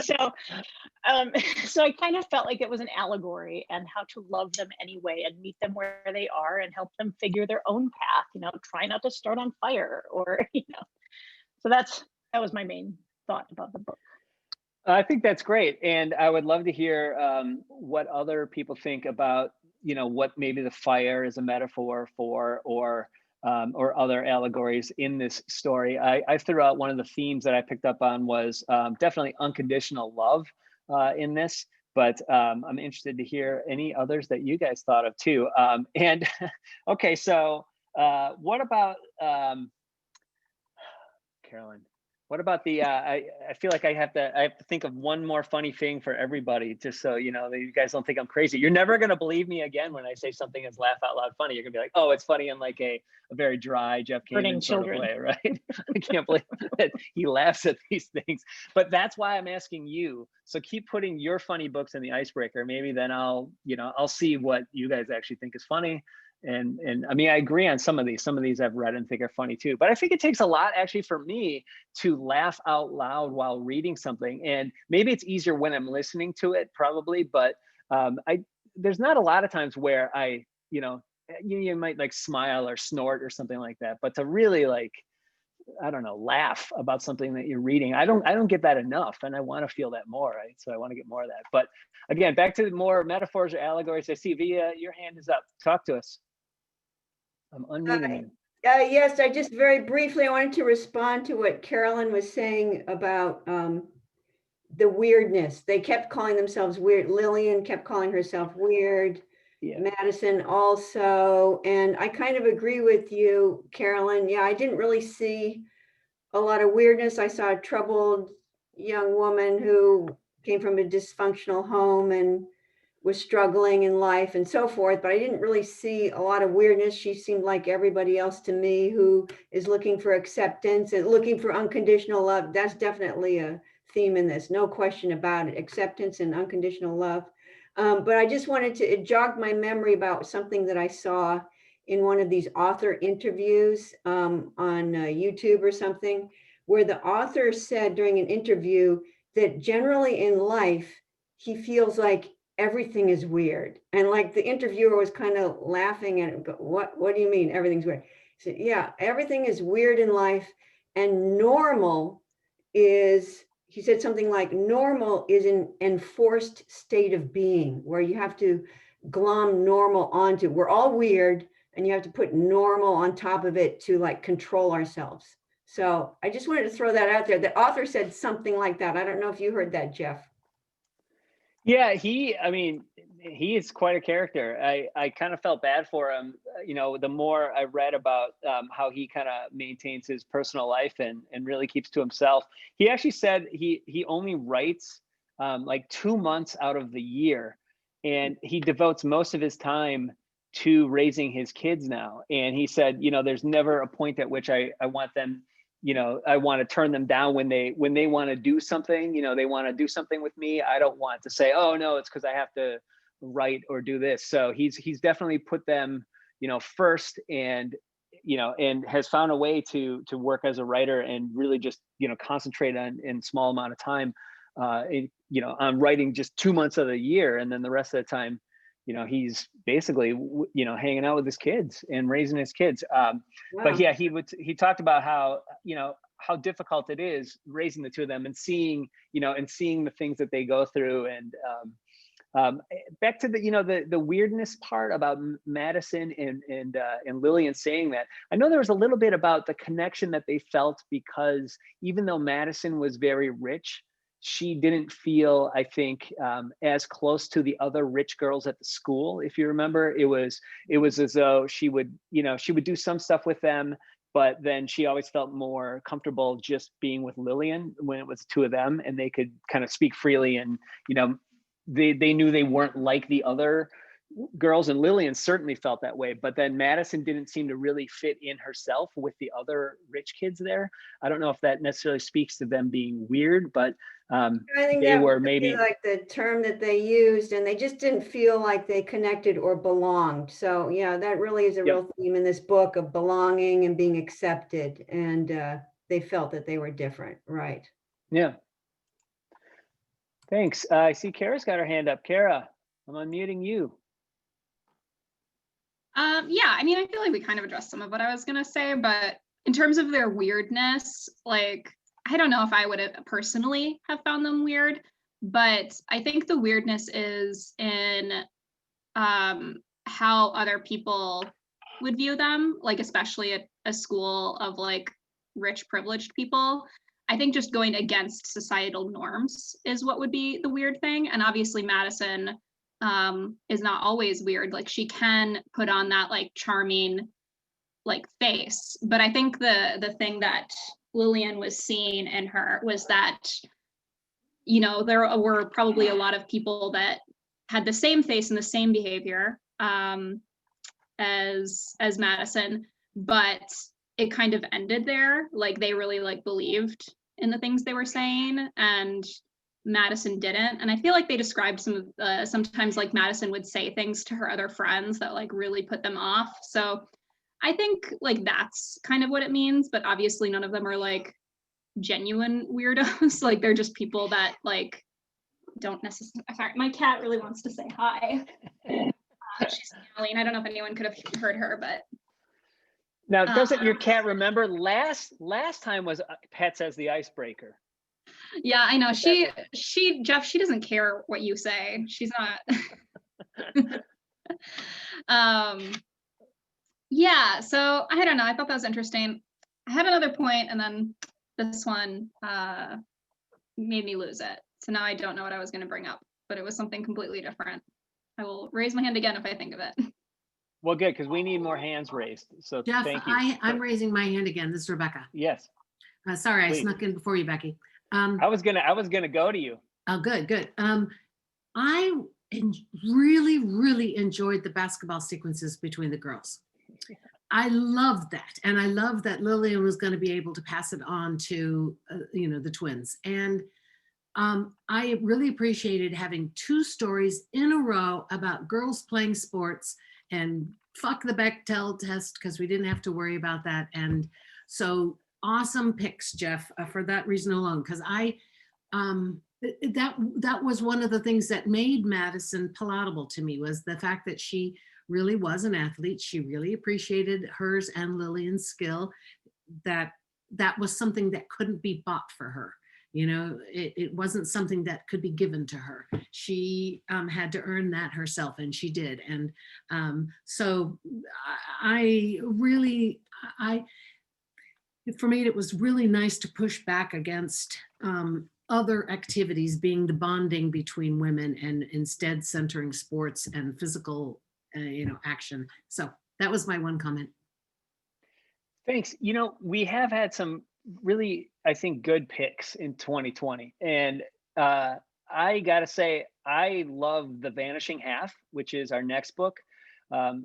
so so I kind of felt like it was an allegory, and how to love them anyway and meet them where they are and help them figure their own path, try not to start on fire, or so that was my main thought about the book. I think that's great. And I would love to hear what other people think about, what maybe the fire is a metaphor for, or other allegories in this story. I threw out one of the themes that I picked up on was definitely unconditional love in this, but I'm interested to hear any others that you guys thought of too. And okay, so what about, Carolyn? What about the, I feel like I have to think of one more funny thing for everybody, just so, that you guys don't think I'm crazy. You're never going to believe me again when I say something is laugh out loud funny. You're gonna be like, oh, it's funny in like a very dry Jeff Kamen sort of way, right? I can't believe that he laughs at these things, but that's why I'm asking you. So keep putting your funny books in the icebreaker. Maybe then I'll see what you guys actually think is funny. And I mean, I agree on some of these. Some of these I've read and think are funny too. But I think it takes a lot actually for me to laugh out loud while reading something. And maybe it's easier when I'm listening to it, probably. But there's not a lot of times where you might like smile or snort or something like that. But to really like, I don't know, laugh about something that you're reading, I don't get that enough, and I want to feel that more, right? So I want to get more of that. But again, back to the more metaphors or allegories. I see Via, your hand is up. Talk to us. I'm unmuting you. Yes, I just very briefly, I wanted to respond to what Carolyn was saying about the weirdness. They kept calling themselves weird. Lillian kept calling herself weird. Yeah. Madison also. And I kind of agree with you, Carolyn. Yeah, I didn't really see a lot of weirdness. I saw a troubled young woman who came from a dysfunctional home and was struggling in life and so forth, but I didn't really see a lot of weirdness. She seemed like everybody else to me who is looking for acceptance and looking for unconditional love. That's definitely a theme in this, no question about it, acceptance and unconditional love. But I just wanted to, it jogged my memory about something that I saw in one of these author interviews on YouTube or something, where the author said during an interview that generally in life, he feels like everything is weird. And like the interviewer was kind of laughing at it. What do you mean everything's weird? He said, yeah, everything is weird in life. And normal is, he said something like, normal is an enforced state of being where you have to glom normal onto. We're all weird and you have to put normal on top of it to like control ourselves. So I just wanted to throw that out there. The author said something like that. I don't know if you heard that, Jeff. Yeah, he is quite a character. I kind of felt bad for him. The more I read about how he kind of maintains his personal life and really keeps to himself. He actually said he only writes like 2 months out of the year, and he devotes most of his time to raising his kids now. And he said, there's never a point at which I want them, I want to turn them down when they want to do something, they want to do something with me. I don't want to say, oh no, it's because I have to write or do this. So he's definitely put them, first, and has found a way to work as a writer and really just, concentrate on in small amount of time, on writing just 2 months of the year. And then the rest of the time, he's basically, hanging out with his kids and raising his kids. But yeah, he talked about how, how difficult it is raising the two of them and seeing, the things that they go through. And back to the weirdness part about Madison and Lillian saying that, I know there was a little bit about the connection that they felt, because even though Madison was very rich, she didn't feel, I think, as close to the other rich girls at the school. If you remember, it was as though she would do some stuff with them, but then she always felt more comfortable just being with Lillian when it was the two of them, and they could kind of speak freely, and they knew they weren't like the other girls, and Lillian certainly felt that way. But then Madison didn't seem to really fit in herself with the other rich kids there. I don't know if that necessarily speaks to them being weird, but I think they that were would maybe be like the term that they used, and they just didn't feel like they connected or belonged. So yeah, that really is a real theme in this book of belonging and being accepted. And they felt that they were different, right? Yeah. Thanks. I see Kara's got her hand up. Kara, I'm unmuting you. Yeah, I mean, I feel like we kind of addressed some of what I was gonna say, but in terms of their weirdness, like, I don't know if I would have personally have found them weird, but I think the weirdness is in how other people would view them, like especially at a school of like rich privileged people. I think just going against societal norms is what would be the weird thing. And obviously Madison is not always weird. Like she can put on that like charming like face. But I think the thing that Lillian was seeing in her was that, there were probably a lot of people that had the same face and the same behavior as Madison, but it kind of ended there. Like they really like believed in the things they were saying, and Madison didn't. And I feel like they described sometimes like Madison would say things to her other friends that like really put them off. So I think like that's kind of what it means, but obviously none of them are like genuine weirdos. Like they're just people that like don't necessarily, sorry, my cat really wants to say hi. She's meowing. I don't know if anyone could have heard her, but. Now, doesn't your cat remember last time was Pets as the icebreaker? Yeah, I know. Jeff, she doesn't care what you say. She's not. Yeah, so I don't know. I thought that was interesting. I had another point, and then this one made me lose it. So now I don't know what I was going to bring up, but it was something completely different. I will raise my hand again if I think of it. Well, good, because we need more hands raised. So Jeff, thank you. I'm raising my hand again. This is Rebecca. Yes. Sorry, Please. I snuck in before you, Becky. I was gonna go to you. Oh, good. I really enjoyed the basketball sequences between the girls. I loved that. And I loved that Lillian was going to be able to pass it on to, the twins. And I really appreciated having 2 stories in a row about girls playing sports, and fuck the Bechdel test because we didn't have to worry about that. And so awesome picks, Jeff, for that reason alone, because that was one of the things that made Madison palatable to me, was the fact that she really was an athlete. She really appreciated hers and Lillian's skill. That was something that couldn't be bought for her. It wasn't something that could be given to her. She had to earn that herself, and she did. And so for me, it was really nice to push back against other activities being the bonding between women, and instead centering sports and physical, action. So that was my one comment. Thanks. We have had some really, I think, good picks in 2020. And I gotta say, I love The Vanishing Half, which is our next book.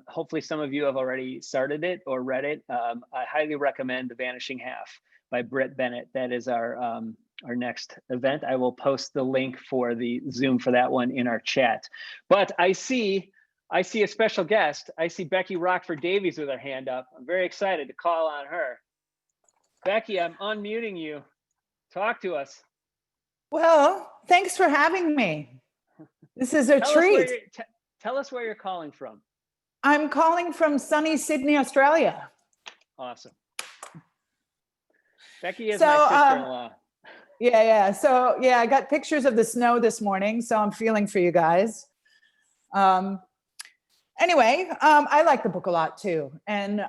Hopefully some of you have already started it or read it. I highly recommend The Vanishing Half by Britt Bennett. That is our next event. I will post the link for the Zoom for that one in our chat. But I see a special guest. I see Becky Rockford Davies with her hand up. I'm very excited to call on her. Becky, I'm unmuting you. Talk to us. Well, thanks for having me. This is a treat. Tell us where you're calling from. I'm calling from sunny Sydney, Australia. Awesome. Becky is my sister-in-law. Yeah. So I got pictures of the snow this morning, so I'm feeling for you guys. Anyway, I like the book a lot too. And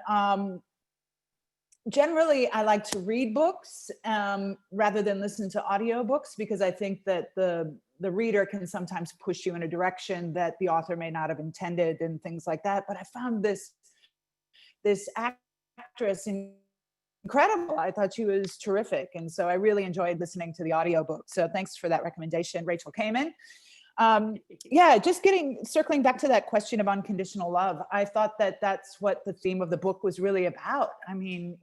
generally, I like to read books rather than listen to audiobooks, because I think that the reader can sometimes push you in a direction that the author may not have intended and things like that. But I found this actress incredible. I thought she was terrific. And so I really enjoyed listening to the audiobook. So thanks for that recommendation, Rachel Kamen. Circling back to that question of unconditional love, I thought that that's what the theme of the book was really about. I mean,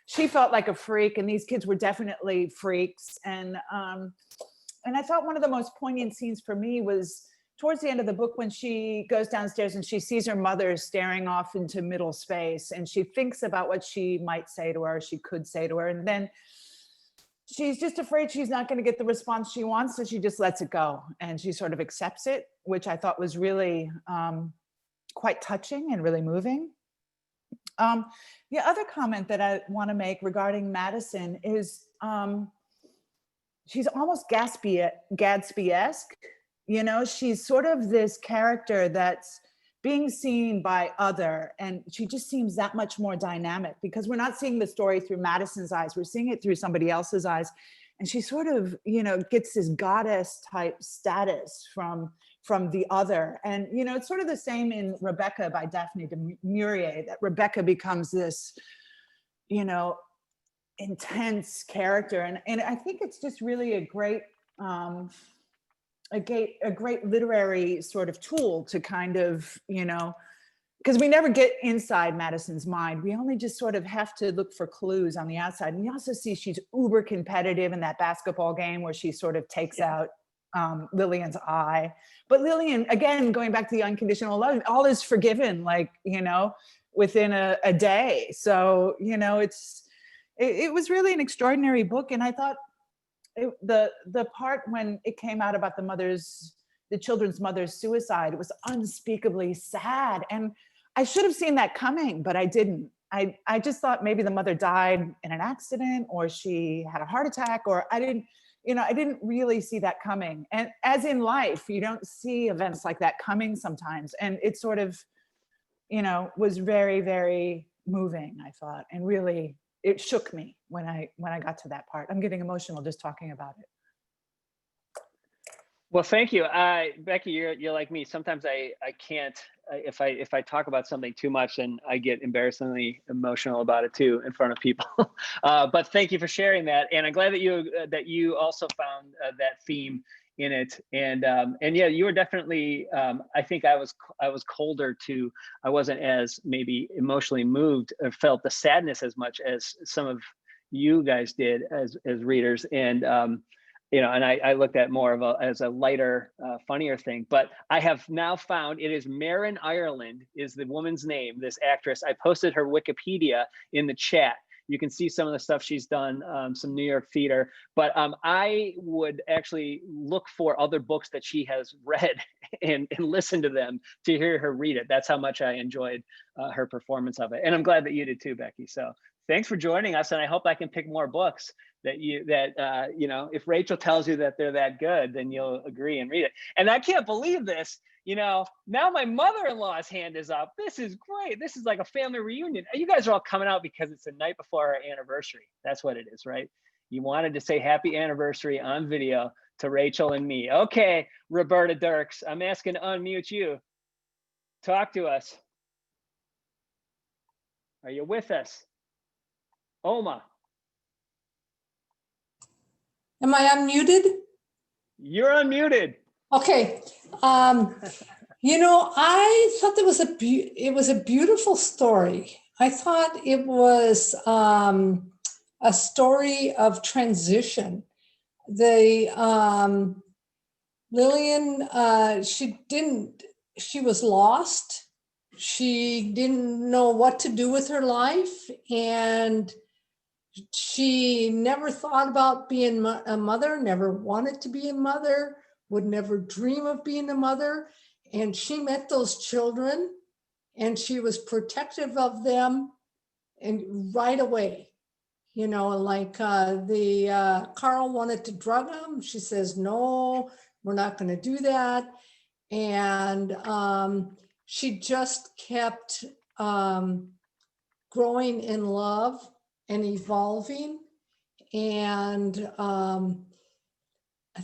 she felt like a freak, and these kids were definitely freaks. And I thought one of the most poignant scenes for me was towards the end of the book, when she goes downstairs and she sees her mother staring off into middle space, and she thinks about what she might say to her, she could say to her, and then she's just afraid she's not going to get the response she wants, so she just lets it go and she sort of accepts it, which I thought was really quite touching and really moving. The other comment that I want to make regarding Madison is she's almost Gatsby-esque. She's sort of this character that's being seen by other, and she just seems that much more dynamic, because we're not seeing the story through Madison's eyes, we're seeing it through somebody else's eyes. And she sort of, gets this goddess type status from the other. And, it's sort of the same in Rebecca by Daphne du Maurier, that Rebecca becomes this, intense character. And I think it's just really a great literary sort of tool to kind of, because we never get inside Madison's mind. We only just sort of have to look for clues on the outside. And you also see she's uber competitive in that basketball game where she sort of takes out Lillian's eye. But Lillian, again, going back to the unconditional love, all is forgiven, like, you know, within a day. So, you know, it was really an extraordinary book. And I thought the part when it came out about the children's mother's suicide, it was unspeakably sad. And I should have seen that coming, but I didn't. I just thought maybe the mother died in an accident or she had a heart attack, or I didn't really see that coming. And as in life, you don't see events like that coming sometimes. And it sort of, you know, was very, very moving, I thought. And really, it shook me when I got to that part. I'm getting emotional just talking about it. Well, thank you. Becky, you're like me. Sometimes I can't, if I talk about something too much, and I get embarrassingly emotional about it too in front of people. But thank you for sharing that. And I'm glad that you also found that theme in it. And yeah, you were definitely, I think I was colder to, I wasn't as maybe emotionally moved or felt the sadness as much as some of you guys did as readers. And, you know, and I looked at more of as a lighter, funnier thing. But I have now found it is Marin Ireland is the woman's name, this actress. I posted her Wikipedia in the chat. You can see some of the stuff she's done, some New York theater. But I would actually look for other books that she has read and listen to them to hear her read it. That's how much I enjoyed her performance of it. And I'm glad that you did too, Becky. So thanks for joining us. And I hope I can pick more books that you know, if Rachel tells you that they're that good, then you'll agree and read it. And I can't believe this, you know, now my mother-in-law's hand is up. This is great. This is like a family reunion. You guys are all coming out because it's the night before our anniversary. That's what it is, right? You wanted to say happy anniversary on video to Rachel and me. Okay, Roberta Dirks, I'm asking to unmute you. Talk to us. Are you with us? Oma. Am I unmuted? You're unmuted. Okay. You know, I thought it was a beautiful story. I thought it was a story of transition. Lillian, she was lost. She didn't know what to do with her life, and she never thought about being a mother, never wanted to be a mother, would never dream of being a mother. And she met those children and she was protective of them and right away, you know, like Carl wanted to drug them. She says, no, we're not going to do that. And she just kept growing in love and evolving. And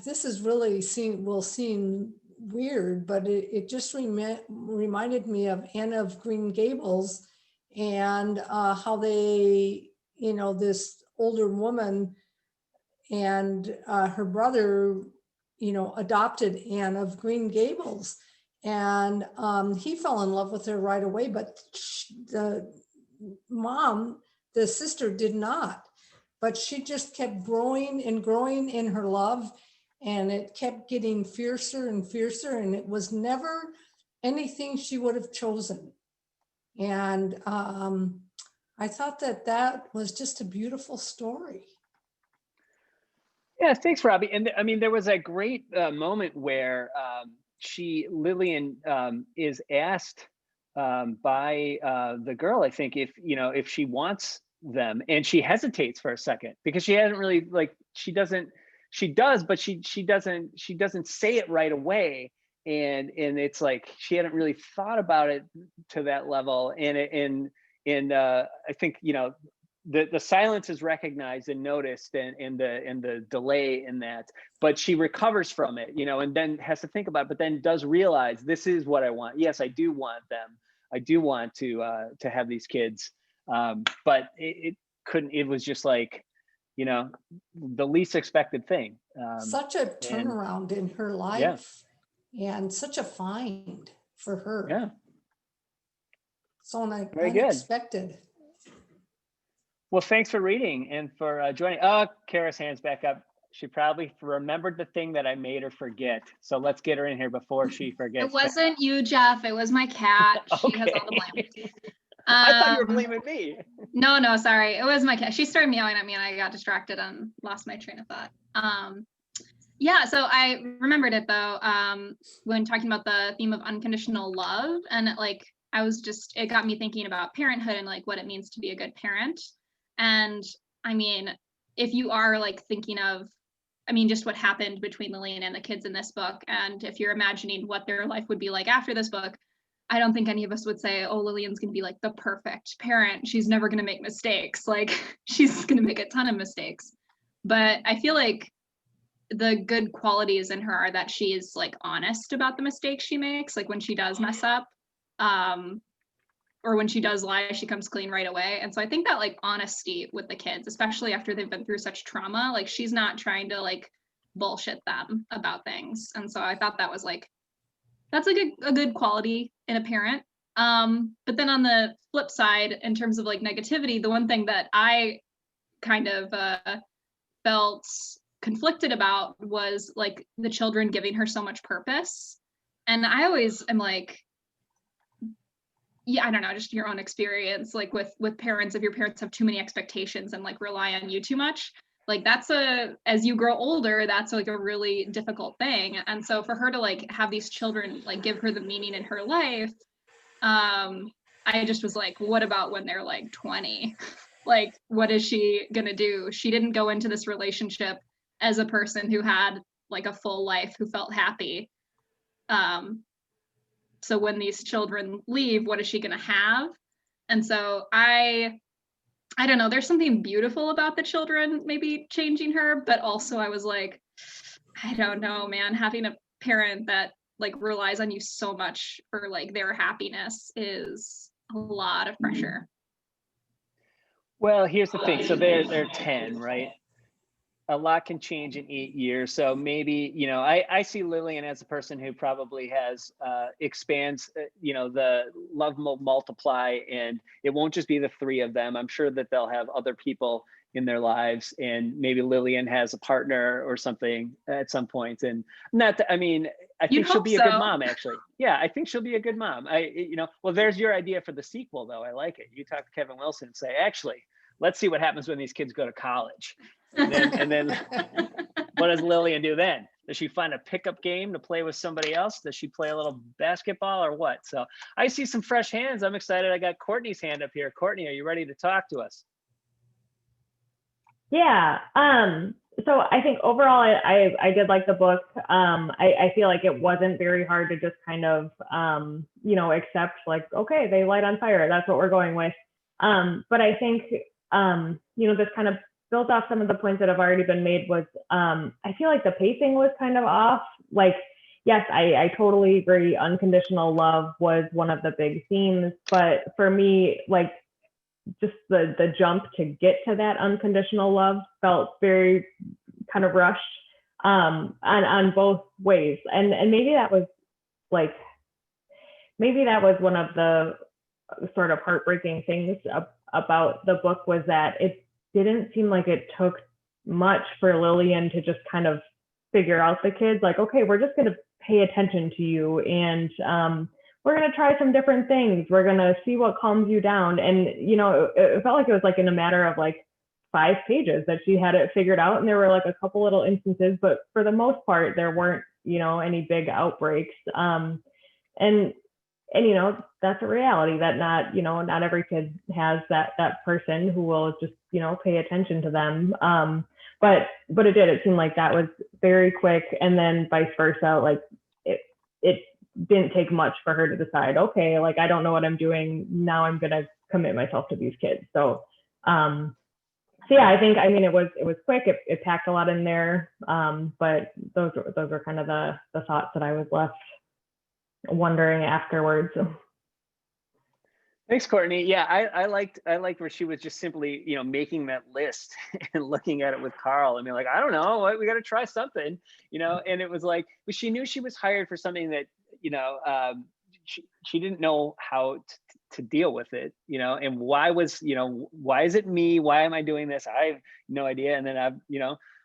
this is really will seem weird, but it just reminded me of Anne of Green Gables and how they, you know, this older woman and her brother, you know, adopted Anne of Green Gables. And he fell in love with her right away, but the sister did not, but she just kept growing and growing in her love, and it kept getting fiercer and fiercer, and it was never anything she would have chosen. And I thought that was just a beautiful story. Yeah, thanks, Robbie. And I mean, there was a great moment where Lillian is asked by the girl, I think, if she wants them, and she hesitates for a second because she hasn't really, like, she does, but she doesn't say it right away. And it's like she hadn't really thought about it to that level. And I think, you know, the silence is recognized and noticed, and the delay in that, but she recovers from it, you know, and then has to think about it, but then does realize, this is what I want. Yes, I do want them. I do want to have these kids. But it was just like, you know, the least expected thing. Such a turnaround in her life, and such a find for her. Yeah. So Very good. unexpected. Well, thanks for reading and for joining. Oh, Kara's hand's back up. She probably remembered the thing that I made her forget. So let's get her in here before she forgets. It wasn't you, Jeff. It was my cat. She has all the blame. I thought you were Um, blaming me. No, sorry. It was my cat. She started meowing at me and I got distracted and lost my train of thought. Yeah, so I remembered it though, when talking about the theme of unconditional love, and it got me thinking about parenthood and like what it means to be a good parent. And I mean, if you are like thinking of, just what happened between Lillian and the kids in this book, and if you're imagining what their life would be like after this book, I don't think any of us would say, oh, Lillian's gonna be like the perfect parent. She's never gonna make mistakes. Like she's gonna make a ton of mistakes. But I feel like the good qualities in her are that she is like honest about the mistakes she makes. Like when she does mess up, or when she does lie, she comes clean right away. And so I think that like honesty with the kids, especially after they've been through such trauma, like she's not trying to like bullshit them about things. And so I thought that was like, that's like a good quality in a parent. But then on the flip side, in terms of like negativity, the one thing that I kind of felt conflicted about was like the children giving her so much purpose. And I always am like, yeah, I don't know, just your own experience, like with parents, if your parents have too many expectations and like rely on you too much, like as you grow older, that's like a really difficult thing. And so for her to like have these children like give her the meaning in her life, I just was like, what about when they're like 20? Like, what is she gonna do? She didn't go into this relationship as a person who had like a full life, who felt happy. So when these children leave, what is she gonna have? And so I don't know, there's something beautiful about the children maybe changing her, but also I was like, I don't know, man, having a parent that like relies on you so much for like their happiness is a lot of pressure. Well, here's the thing. So they're 10, right? A lot can change in 8 years. So maybe, I see Lillian as a person who probably has expands, the love will multiply, and it won't just be the three of them. I'm sure that they'll have other people in their lives, and maybe Lillian has a partner or something at some point. And I think she'll be a good mom, actually. Yeah, I think she'll be a good mom. Well, there's your idea for the sequel, though. I like it. You talk to Kevin Wilson and say, actually, let's see what happens when these kids go to college. And then what does Lillian do then? Does she find a pickup game to play with somebody else? Does she play a little basketball or what? So I see some fresh hands. I'm excited. I got Courtney's hand up here. Courtney, are you ready to talk to us? Yeah. So I think overall, I did like the book. I feel like it wasn't very hard to just kind of, accept like, okay, they light on fire. That's what we're going with. But I think, this kind of built off some of the points that have already been made was, I feel like the pacing was kind of off. Like, yes, I totally agree. Unconditional love was one of the big themes, but for me, like just the jump to get to that unconditional love felt very kind of rushed, on both ways. And maybe that was one of the sort of heartbreaking things about the book, was that it didn't seem like it took much for Lillian to just kind of figure out the kids. Like, okay, we're just going to pay attention to you, and we're going to try some different things. We're going to see what calms you down. And, it felt like it was like in a matter of like 5 pages that she had it figured out. And there were like a couple little instances, but for the most part, there weren't, any big outbreaks. And that's a reality that not every kid has that person who will just, pay attention to them. But it seemed like that was very quick. And then vice versa, like it didn't take much for her to decide, okay, like, I don't know what I'm doing now. I'm going to commit myself to these kids. So yeah, it was quick. It packed a lot in there. But those were kind of the thoughts that I was left wondering afterwards. Thanks, Courtney. Yeah, I liked where she was just simply, making that list and looking at it with Carl. I mean, like, I don't know, we got to try something, and it was like, but she knew she was hired for something that, she didn't know how to deal with it, you know, and why is it me? Why am I doing this? I have no idea. And then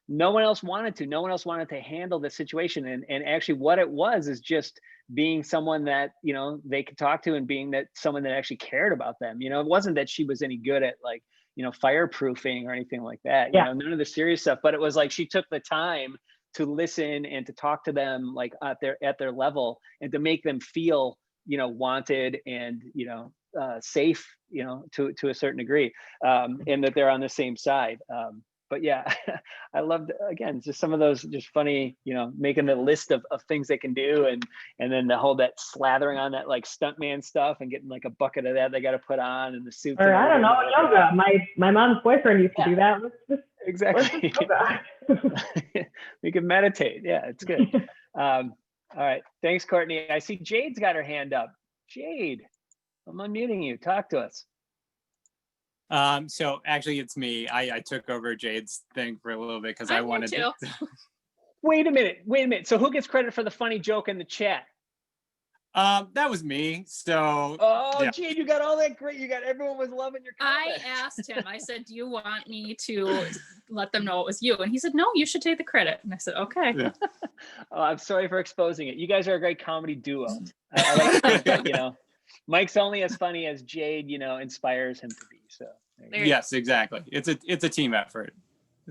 no one else wanted to handle the situation. And actually what it was is just being someone that, you know, they could talk to, and being that someone that actually cared about them. You know, it wasn't that she was any good at, like, you know, fireproofing or anything like that, you know, none of the serious stuff, but it was like, she took the time to listen and to talk to them, like at their level, and to make them feel, you know, wanted and, you know, safe, you know, to a certain degree, and that they're on the same side. But yeah, I loved, again, just some of those just funny, you know, making the list of things they can do, and then the whole that slathering on that like stuntman stuff, and getting like a bucket of that they got to put on, and the suits. Or I don't know, yoga. My mom's boyfriend used to do that. Exactly. We can meditate. Yeah, it's good. All right. Thanks, Courtney. I see Jade's got her hand up. Jade, I'm unmuting you. Talk to us. So actually it's me. I took over Jade's thing for a little bit because I wanted to. Wait a minute. So who gets credit for the funny joke in the chat? That was me. So yeah. Jade, you got all that great. Everyone was loving your comment. I asked him, I said, do you want me to let them know it was you? And he said, no, you should take the credit. And I said, okay. Yeah. Oh, I'm sorry for exposing it. You guys are a great comedy duo. I like to think that, you know, Mike's only as funny as Jade, you know, inspires him to be. So yes, exactly. It's a team effort.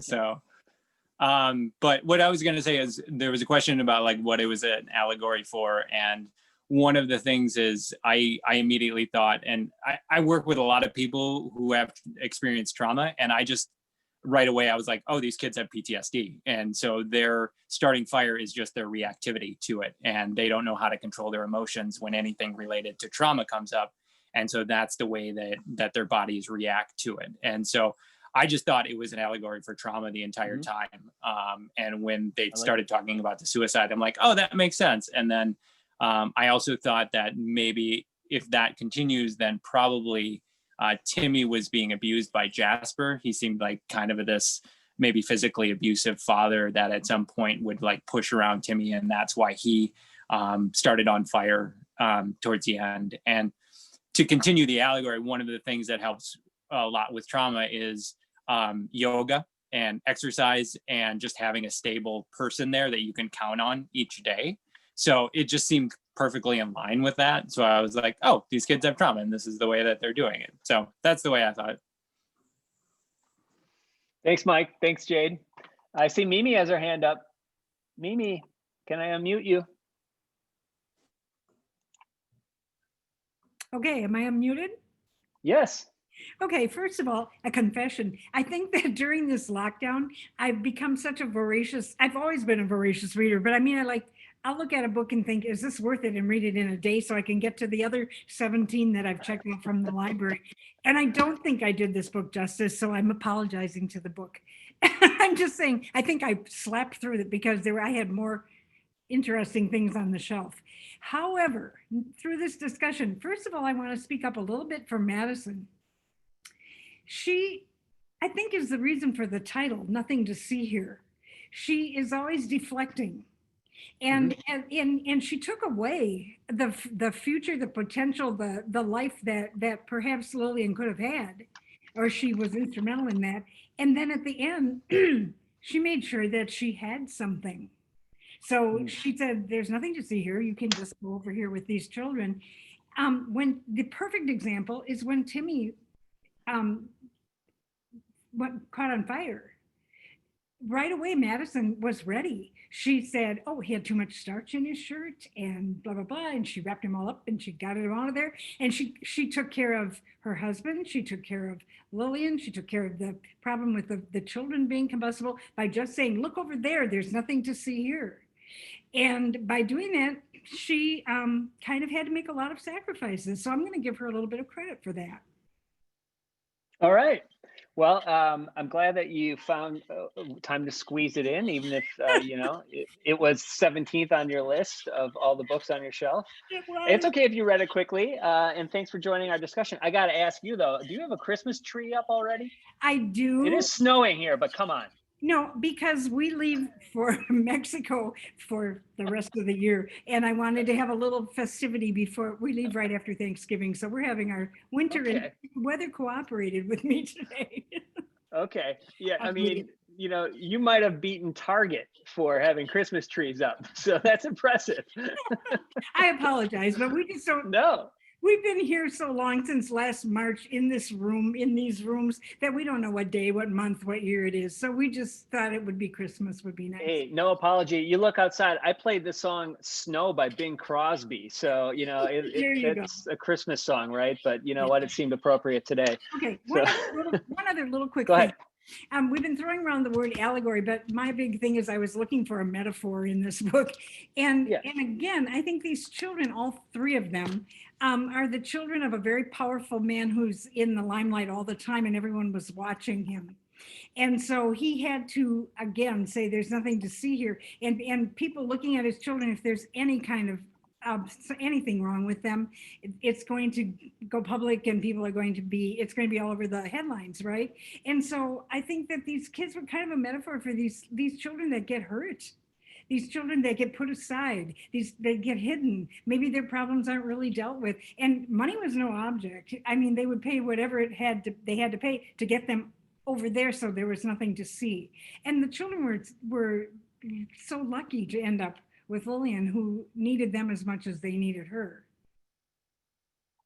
So, but what I was going to say is there was a question about like what it was an allegory for. And one of the things is I immediately thought, and I work with a lot of people who have experienced trauma, and I just right away I was like, oh, these kids have PTSD. And so their starting fire is just their reactivity to it. And they don't know how to control their emotions when anything related to trauma comes up. And so that's the way that their bodies react to it. And so I just thought it was an allegory for trauma the entire time. And when they started talking about the suicide, I'm like, oh, that makes sense. And then I also thought that maybe if that continues, then probably Timmy was being abused by Jasper. He seemed like kind of this maybe physically abusive father that at some point would like push around Timmy. And that's why he started on fire towards the end. And to continue the allegory, one of the things that helps a lot with trauma is yoga and exercise, and just having a stable person there that you can count on each day. So it just seemed perfectly in line with that. So I was like, oh, these kids have trauma and this is the way that they're doing it. So that's the way I thought. Thanks, Mike. Thanks, Jade. I see Mimi has her hand up. Mimi, can I unmute you? Okay, am I unmuted? Yes. Okay, first of all, a confession. I think that during this lockdown, I've become such a I've always been a voracious reader, but I mean, I'll look at a book and think, is this worth it? And read it in a day so I can get to the other 17 that I've checked out from the library. And I don't think I did this book justice, so I'm apologizing to the book. I'm just saying, I think I slapped through it because I had more interesting things on the shelf. However, through this discussion, first of all, I want to speak up a little bit for Madison. She, I think, is the reason for the title, Nothing to See Here. She is always deflecting. And she took away the future, the potential, the life that perhaps Lillian could have had, or she was instrumental in that. And then at the end, she made sure that she had something. So she said, there's nothing to see here. You can just go over here with these children. When the perfect example is when Timmy caught on fire. Right away, Madison was ready. She said, oh, he had too much starch in his shirt and blah, blah, blah. And she wrapped him all up and she got him out of there. And she took care of her husband. She took care of Lillian. She took care of the problem with the children being combustible by just saying, look over there, there's nothing to see here. And by doing that, she kind of had to make a lot of sacrifices. So I'm going to give her a little bit of credit for that. All right. Well, I'm glad that you found time to squeeze it in, even if, you know, it was 17th on your list of all the books on your shelf. It's okay if you read it quickly. And thanks for joining our discussion. I got to ask you, though, do you have a Christmas tree up already? I do. It is snowing here, but come on. No, because we leave for Mexico for the rest of the year. And I wanted to have a little festivity before we leave right after Thanksgiving. So we're having our winter and Okay. weather cooperated with me today. Okay. Yeah. I I'll mean, leave. you know, you might have beaten Target for having Christmas trees up. So that's impressive. I apologize, but we just don't, No. we've been here so long since last March in this room, in these rooms, that we don't know what day, what month, what year it is. So we just thought it would be Christmas would be nice. Hey, no apology. You look outside. I played the song Snow by Bing Crosby. So, you know, There you go. it's a Christmas song, right? But you know what? It seemed appropriate today. Okay, So, one other little quick go thing. ahead. We've been throwing around the word allegory, but my big thing is I was looking for a metaphor in this book. And, Yeah. and again, I think these children, all three of them, are the children of a very powerful man who's in the limelight all the time and everyone was watching him. And so he had to, again, say there's nothing to see here. And people looking at his children, if there's any kind of anything wrong with them, it's going to go public and people are going to be, it's going to be all over the headlines, right? And so I think that these kids were kind of a metaphor for these children that get hurt. These children that get put aside, they get hidden. Maybe their problems aren't really dealt with. And money was no object. I mean, they would pay whatever they had to pay to get them over there, so there was nothing to see. And the children were so lucky to end up with Lillian, who needed them as much as they needed her.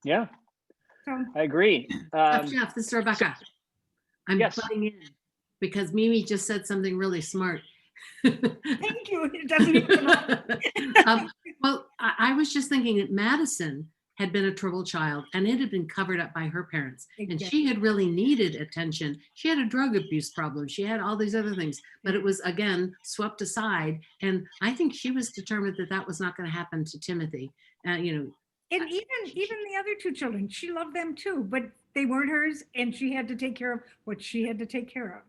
Yeah, So I agree. Jeff, this is Rebecca. I'm Yes. butting in because Mimi just said something really smart. thank you. It doesn't even Well, I was just thinking that Madison had been a troubled child and it had been covered up by her parents. And Exactly. she had really needed attention. She had a drug abuse problem. She had all these other things, but it was, again, swept aside. And I think she was determined that that was not going to happen to Timothy. You know, And even the other two children, she loved them too, but they weren't hers, and she had to take care of what she had to take care of.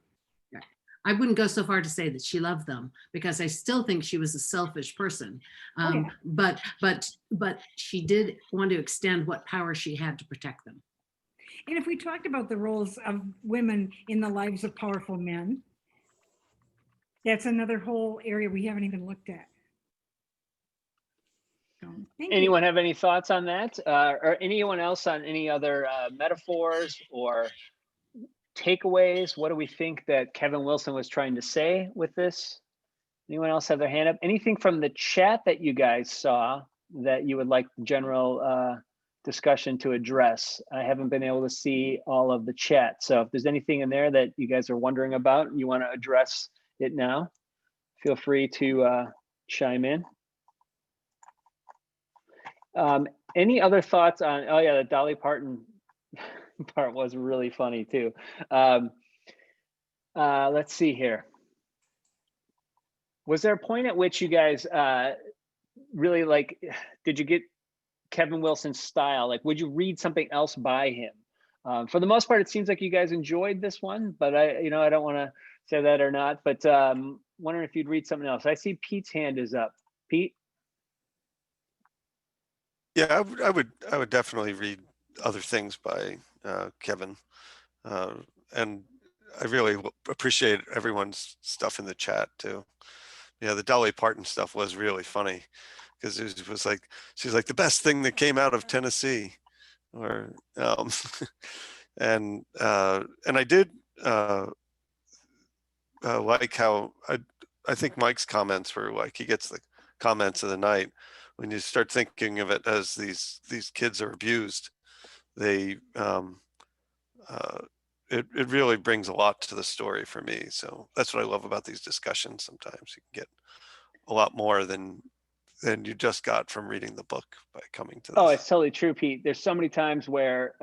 I wouldn't go so far to say that she loved them because I still think she was a selfish person. yeah. But she did want to extend what power she had to protect them. And if we talked about the roles of women in the lives of powerful men, that's another whole area we haven't even looked at. So, thank you. Anyone have any thoughts on that? Or anyone else on any other metaphors or takeaways? What do we think that Kevin Wilson was trying to say with this? Anyone else have their hand up? Anything from the chat that you guys saw that you would like general discussion to address? I haven't been able to see all of the chat. So if there's anything in there that you guys are wondering about and you want to address it now, feel free to chime in. Any other thoughts on, oh yeah, the Dolly Parton part was really funny too. Let's see here. Was there a point at which you guys really like, did you get Kevin Wilson's style? Like, would you read something else by him? For the most part, it seems like you guys enjoyed this one, but I don't want to say that or not, but wondering if you'd read something else. I see Pete's hand is up. Pete? Yeah, I would definitely read other things by Kevin, and I really appreciate everyone's stuff in the chat too. Yeah, the Dolly Parton stuff was really funny because it was like, she's like the best thing that came out of Tennessee, or and I did like how I think Mike's comments were like, he gets the comments of the night. When you start thinking of it as these kids are abused, they it really brings a lot to the story for me. So that's what I love about these discussions. Sometimes you can get a lot more than you just got from reading the book by coming to this. Oh, it's totally true, Pete. There's so many times where,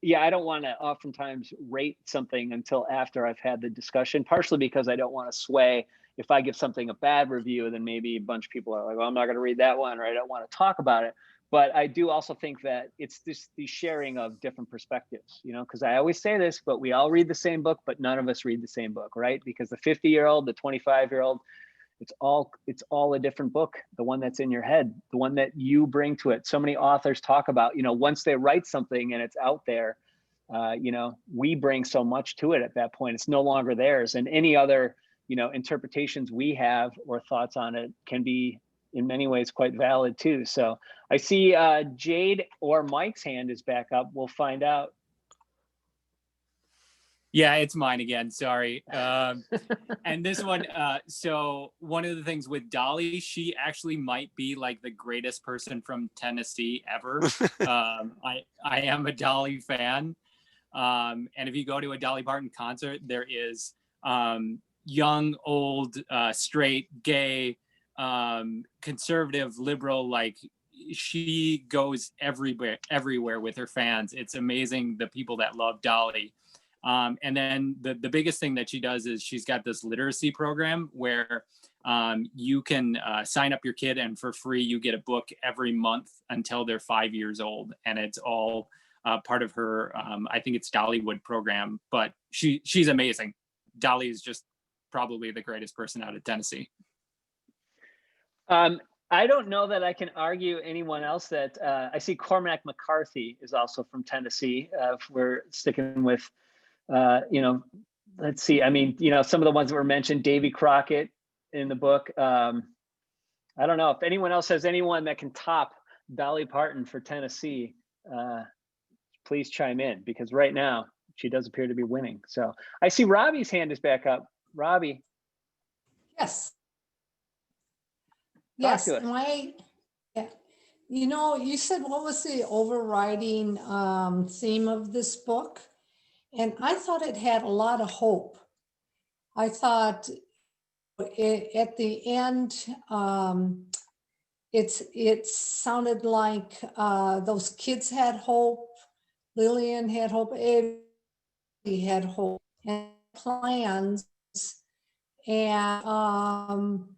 yeah, I don't want to oftentimes rate something until after I've had the discussion, partially because I don't want to sway. If I give something a bad review, then maybe a bunch of people are like, well, I'm not going to read that one, or I don't want to talk about it. But I do also think that it's just the sharing of different perspectives, because I always say this, but we all read the same book, but none of us read the same book, right? Because the 50-year-old, the 25-year-old, it's all a different book, the one that's in your head, the one that you bring to it. So many authors talk about, once they write something and it's out there, we bring so much to it at that point. It's no longer theirs. And any other interpretations we have or thoughts on it can be in many ways quite valid too. So I see Jade or Mike's hand is back up. We'll find out. Yeah, it's mine again. Sorry. And this one, so one of the things with Dolly, she actually might be like the greatest person from Tennessee ever. I am a Dolly fan. And if you go to a Dolly Parton concert, there is young, old, straight, gay, conservative, liberal, like she goes everywhere with her fans. It's amazing the people that love Dolly. And then the biggest thing that she does is she's got this literacy program where you can sign up your kid, and for free you get a book every month until they're 5 years old, and it's all part of her I think it's Dollywood program. But she's amazing. Dolly is just probably the greatest person out of Tennessee. I don't know that I can argue anyone else that I see Cormac McCarthy is also from Tennessee. If we're sticking with let's see. I mean, some of the ones that were mentioned, Davy Crockett in the book. I don't know if anyone else has anyone that can top Dolly Parton for Tennessee. Please chime in, because right now she does appear to be winning. So I see Robbie's hand is back up. Robbie. Yes. Talk Yes. to us. Yeah. You said what was the overriding theme of this book? And I thought it had a lot of hope. I thought at the end, it sounded like those kids had hope, Lillian had hope, everybody had hope and plans. And I'm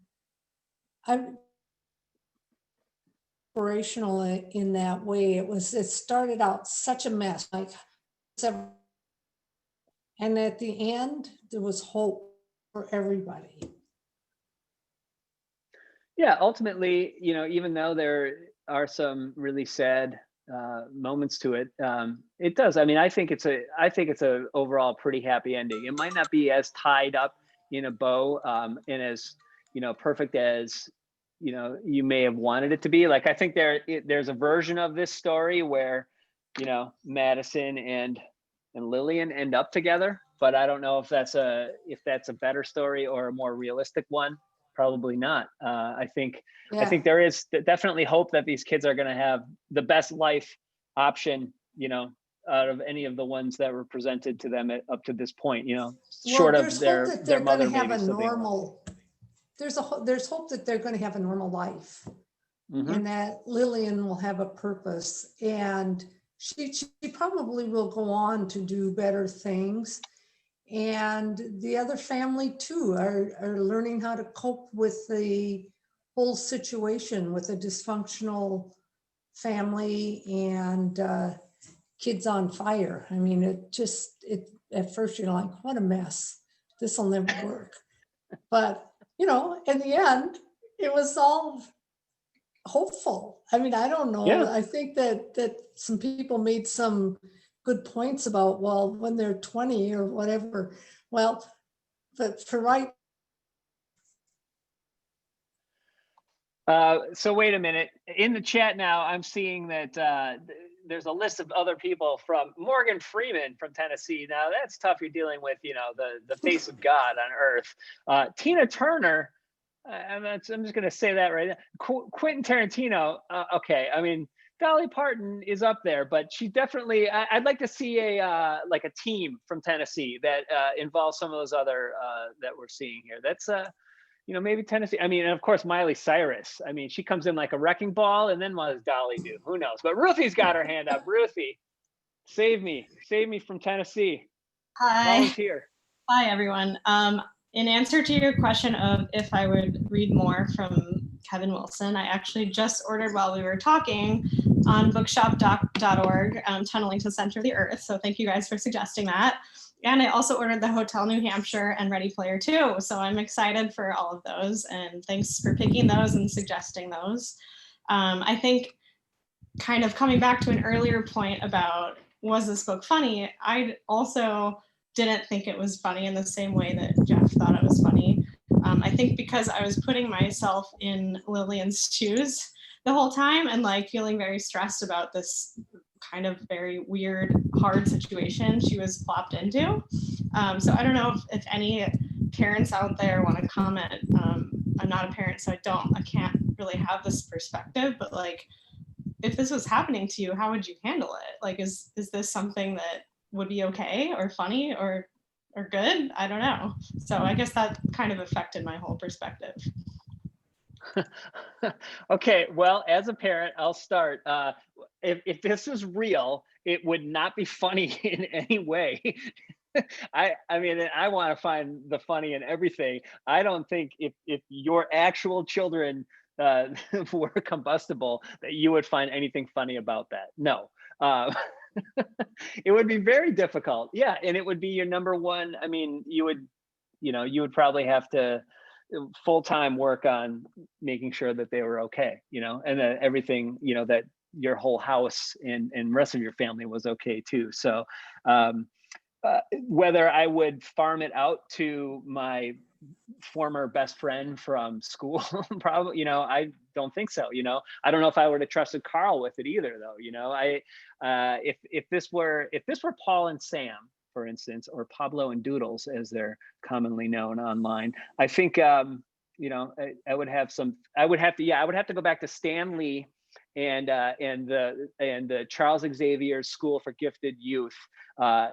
inspirational in that way. It started out such a mess, like and at the end, there was hope for everybody. Yeah, ultimately, even though there are some really sad moments to it, it does. I mean, I think it's a overall pretty happy ending. It might not be as tied up in a bow and as perfect as you may have wanted it to be. Like, I think there's a version of this story where Madison and Lillian end up together, but I don't know if that's a better story or a more realistic one. Probably not. I think there is definitely hope that these kids are going to have the best life option, out of any of the ones that were presented to them up to this point. Short of their mother maybe. There's hope that they're going to have a normal life, Mm-hmm. and that Lillian will have a purpose, and she probably will go on to do better things. And the other family too are learning how to cope with the whole situation with a dysfunctional family and kids on fire. I mean, at first you're like, what a mess. This will never work. But, in the end, it was all hopeful. I mean, I don't know. Yeah. I think that some people made some good points about, well, when they're 20 or whatever. Well, but for right. So wait a minute. In the chat now, I'm seeing that there's a list of other people from Morgan Freeman from Tennessee. Now that's tough. You're dealing with, the face of God on earth. Tina Turner. I'm just going to say that right now. Quentin Tarantino. Okay. I mean, Dolly Parton is up there, but she definitely, I'd like to see a team from Tennessee that involves some of those other that we're seeing here. That's, maybe Tennessee. I mean, and of course, Miley Cyrus. I mean, she comes in like a wrecking ball, and then what does Dolly do? Who knows? But Ruthie's got her hand up. Ruthie, save me from Tennessee. Hi. Volunteer. Hi, everyone. In answer to your question of if I would read more from Kevin Wilson, I actually just ordered while we were talking on bookshop.org, Tunneling to the Center of the Earth. So thank you guys for suggesting that. And I also ordered The Hotel New Hampshire and Ready Player 2. So I'm excited for all of those. And thanks for picking those and suggesting those. I think kind of coming back to an earlier point about, was this book funny? I also didn't think it was funny in the same way that Jeff thought it was funny. think because I was putting myself in Lillian's shoes the whole time and like feeling very stressed about this kind of very weird, hard situation she was plopped into. So I don't know if any parents out there want to comment. I'm not a parent, so I can't really have this perspective, but like, if this was happening to you, how would you handle it? Like, is this something that would be okay or funny or good? I don't know. So I guess that kind of affected my whole perspective. Okay, well, as a parent, I'll start. If this was real, it would not be funny in any way. I mean, I want to find the funny in everything. I don't think if your actual children were combustible, that you would find anything funny about that. No. It would be very difficult. Yeah, and it would be your number one. I mean, you would probably have to full-time work on making sure that they were okay, and that everything, that your whole house and rest of your family was okay too. So whether I would farm it out to my former best friend from school, probably, I don't think so. I don't know if I would have trusted Carl with it either, though. If this were Paul and Sam, for instance, or Pablo and Doodles, as they're commonly known online, I think I would have to go back to Stan Lee and the Charles Xavier School for Gifted Youth,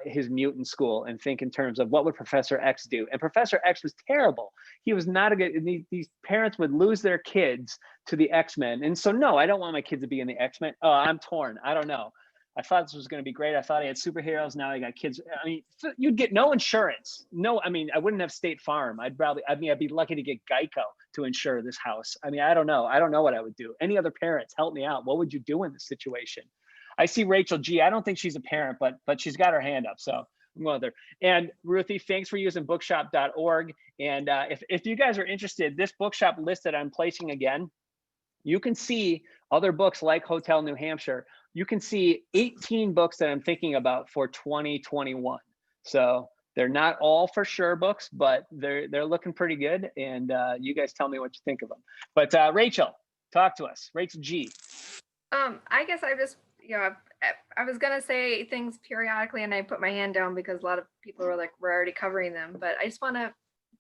his mutant school, and think in terms of what would Professor X do. And Professor X was terrible. He was not a good. These parents would lose their kids to the X-Men, and so no, I don't want my kids to be in the X-Men. Oh, I'm torn. I don't know. I thought this was going to be great. I thought I had superheroes. Now I got kids. I mean, you'd get no insurance. No, I mean, I wouldn't have State Farm. I'd be lucky to get Geico to insure this house. I mean, I don't know. I don't know what I would do. Any other parents, help me out. What would you do in this situation? I see Rachel G. I don't think she's a parent, but she's got her hand up. So I'm going with her. And Ruthie, thanks for using bookshop.org. And if you guys are interested, this bookshop list that I'm placing again, you can see other books like Hotel New Hampshire. You can see 18 books that I'm thinking about for 2021. So they're not all for sure books, but they're looking pretty good. And you guys tell me what you think of them. But Rachel, talk to us. Rachel G. I guess I just, I was gonna say things periodically, and I put my hand down because a lot of people were like, we're already covering them. But I just want to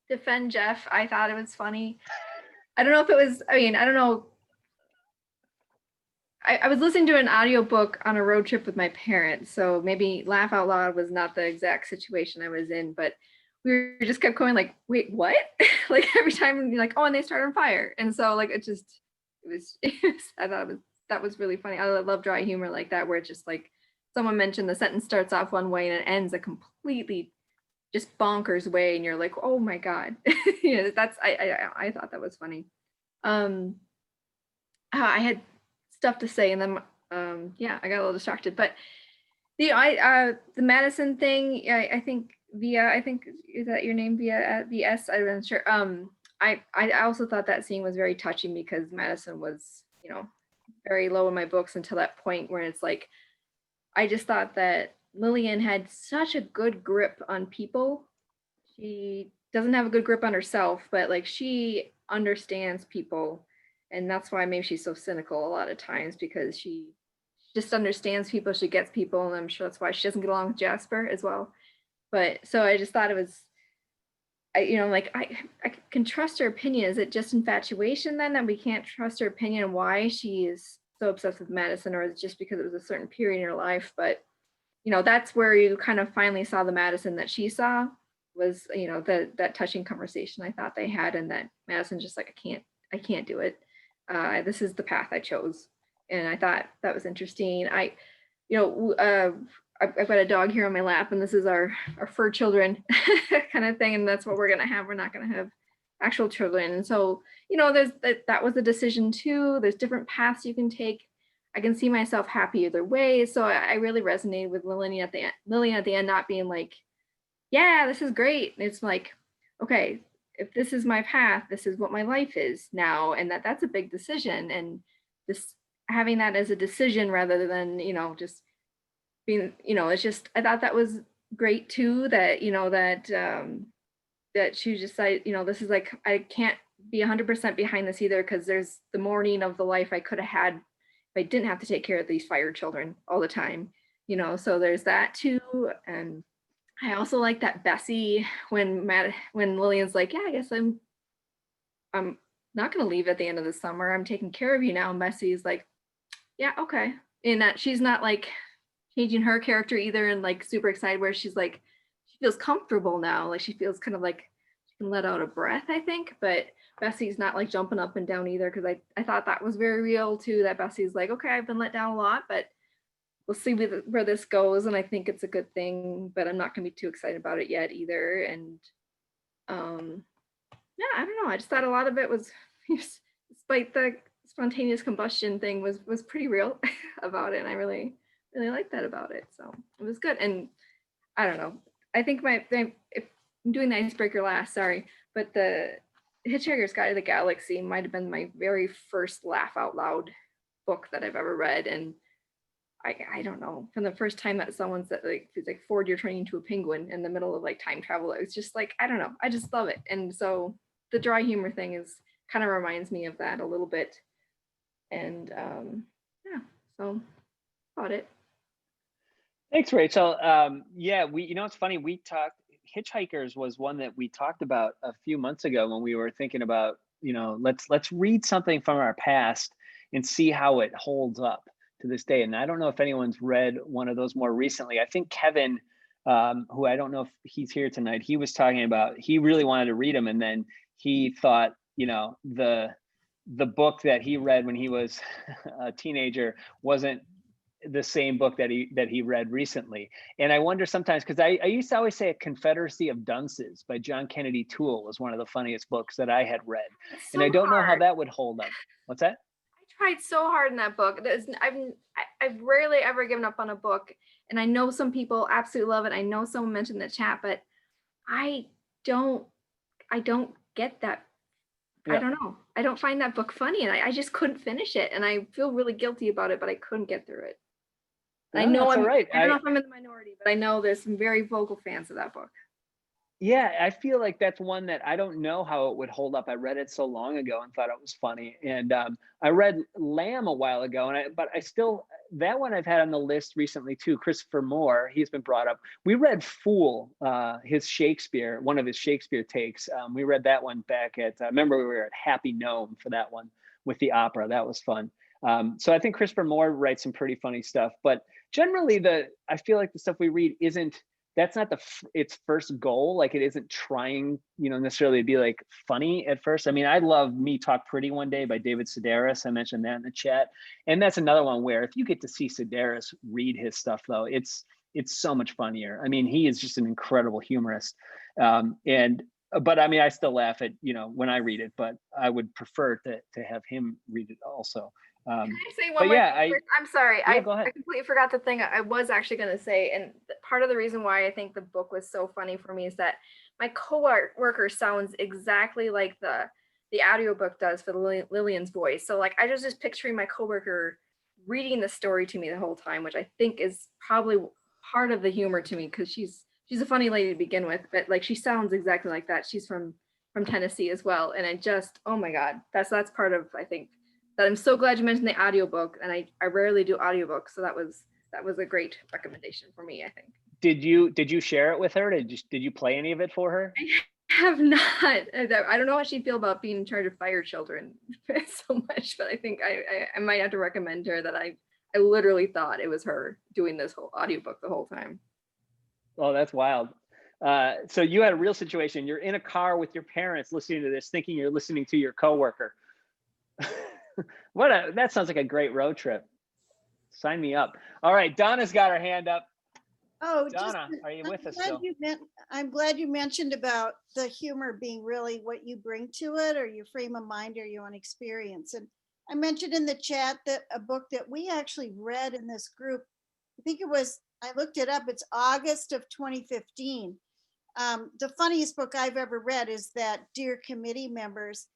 defend Jeff. I thought it was funny. I don't know if it was. I mean, I don't know. I was listening to an audiobook on a road trip with my parents, so maybe laugh out loud was not the exact situation I was in, but we just kept going like, wait, what? Like every time you're like, oh, and they start on fire. And so like, it was I thought that was really funny. I love dry humor like that, where it's just like someone mentioned the sentence starts off one way and it ends a completely just bonkers way. And you're like, oh my God. I thought that was funny. I had stuff to say and then I got a little distracted, but the Madison thing, I think is that your name, Via at VS? I'm not sure. I also thought that scene was very touching because Madison was, very low in my books until that point where it's like, I just thought that Lillian had such a good grip on people. She doesn't have a good grip on herself, but like she understands people. And that's why maybe she's so cynical a lot of times, because she just understands people, she gets people, and I'm sure that's why she doesn't get along with Jasper as well. But so I just thought it was, I can trust her opinion. Is it just infatuation then that we can't trust her opinion and why she is so obsessed with Madison, or is it just because it was a certain period in her life? But, that's where you kind of finally saw the Madison that she saw was, that touching conversation I thought they had, and that Madison just like, I can't do it. This is the path I chose. And I thought that was interesting. I've got a dog here on my lap, and this is our fur children kind of thing. And that's what we're going to have. We're not going to have actual children. And so, that was a decision too. There's different paths you can take. I can see myself happy either way. So I really resonated with Lillian at the end, not being like, yeah, this is great. And it's like, okay, if this is my path, this is what my life is now. And that's a big decision. And just having that as a decision rather than, just being, it's just, I thought that was great too, that, that that she decided, you know, this is like, I can't be 100% behind this either, because there's the morning of the life I could have had if I didn't have to take care of these fire children all the time, you know, so there's that too. And I also like that Bessie, when Lillian's like, yeah, I guess I'm not going to leave at the end of the summer. I'm taking care of you now. And Bessie's like, yeah, okay. And that she's not like changing her character either and like super excited, where she's like, she feels comfortable now. Like she feels kind of like she can let out a breath, I think. But Bessie's not like jumping up and down either, because I thought that was very real too, that Bessie's like, okay, I've been let down a lot, but we'll see where this goes. And I think it's a good thing, but I'm not going to be too excited about it yet either. And yeah, I don't know. I just thought a lot of it was, despite the spontaneous combustion thing, was pretty real about it. And I really liked that about it. So it was good. And I don't know. I think if I'm doing the icebreaker last, sorry, but the Hitchhiker's Guide to the Galaxy might have been my very first laugh out loud book that I've ever read. And I don't know, from the first time that someone said like, it's like Ford, you're turning into a penguin in the middle of like time travel, it was just like, I don't know, I just love it. And so the dry humor thing is kind of reminds me of that a little bit. And yeah, so about it. Thanks, Rachel. Yeah, you know, it's funny. Hitchhikers was one that we talked about a few months ago when we were thinking about, you know, let's read something from our past and see how it holds up to this day. And I don't know if anyone's read one of those more recently. I think Kevin, who I don't know if he's here tonight, he was talking about, he really wanted to read them. And then he thought, you know, the book that he read when he was a teenager wasn't the same book that he read recently. And I wonder sometimes, because I used to always say A Confederacy of Dunces by John Kennedy Toole was one of the funniest books that I had read. And I don't know how that would hold up. What's that? Tried so hard in that book. I've rarely ever given up on a book, and I know some people absolutely love it. I know someone mentioned in the chat, but I don't get that. Yeah. I don't know. I don't find that book funny, and I just couldn't finish it, and I feel really guilty about it, but I couldn't get through it. No, I know I'm right. I don't know if I'm in the minority, but I know there's some very vocal fans of that book. Yeah, I feel like that's one that I don't know how it would hold up. I read it so long ago and thought it was funny. And I read Lamb a while ago, but I still, that one I've had on the list recently too. Christopher Moore, he's been brought up. We read Fool, his Shakespeare, one of his Shakespeare takes. We read that one back at, remember we were at Happy Gnome for that one with the opera. That was fun. So I think Christopher Moore writes some pretty funny stuff, but generally I feel like the stuff we read that's not its first goal. Like it isn't trying, you know, necessarily to be like funny at first. I mean, I love Me Talk Pretty One Day by David Sedaris. I mentioned that in the chat. And that's another one where if you get to see Sedaris read his stuff though, it's so much funnier. I mean, he is just an incredible humorist. But I mean, I still laugh at, you know, when I read it, but I would prefer to have him read it also. Can I say one more thing? I'm sorry. Yeah, I completely forgot the thing I was actually going to say. And part of the reason why I think the book was so funny for me is that my coworker sounds exactly like the audiobook does for Lillian's voice. So like I was just picturing my coworker reading the story to me the whole time, which I think is probably part of the humor to me, because she's a funny lady to begin with, but like she sounds exactly like that. She's from Tennessee as well. And I just, oh my God, that's part of, I think, that I'm so glad you mentioned the audiobook, and I rarely do audiobooks, so that was a great recommendation for me, I think. Did you share it with her? Did you play any of it for her? I have not. I don't know how she'd feel about being in charge of fire children so much, but I think I might have to recommend to her that I literally thought it was her doing this whole audiobook the whole time. Oh, that's wild. So you had a real situation. You're in a car with your parents listening to this, thinking you're listening to your coworker. That sounds like a great road trip. Sign me up. All right, Donna's got her hand up. Oh, Donna, are you with us still? I'm glad you mentioned about the humor being really what you bring to it, or your frame of mind, or your own experience. And I mentioned in the chat that a book that we actually read in this group, I looked it up, it's August of 2015. The funniest book I've ever read is that Dear Committee Members.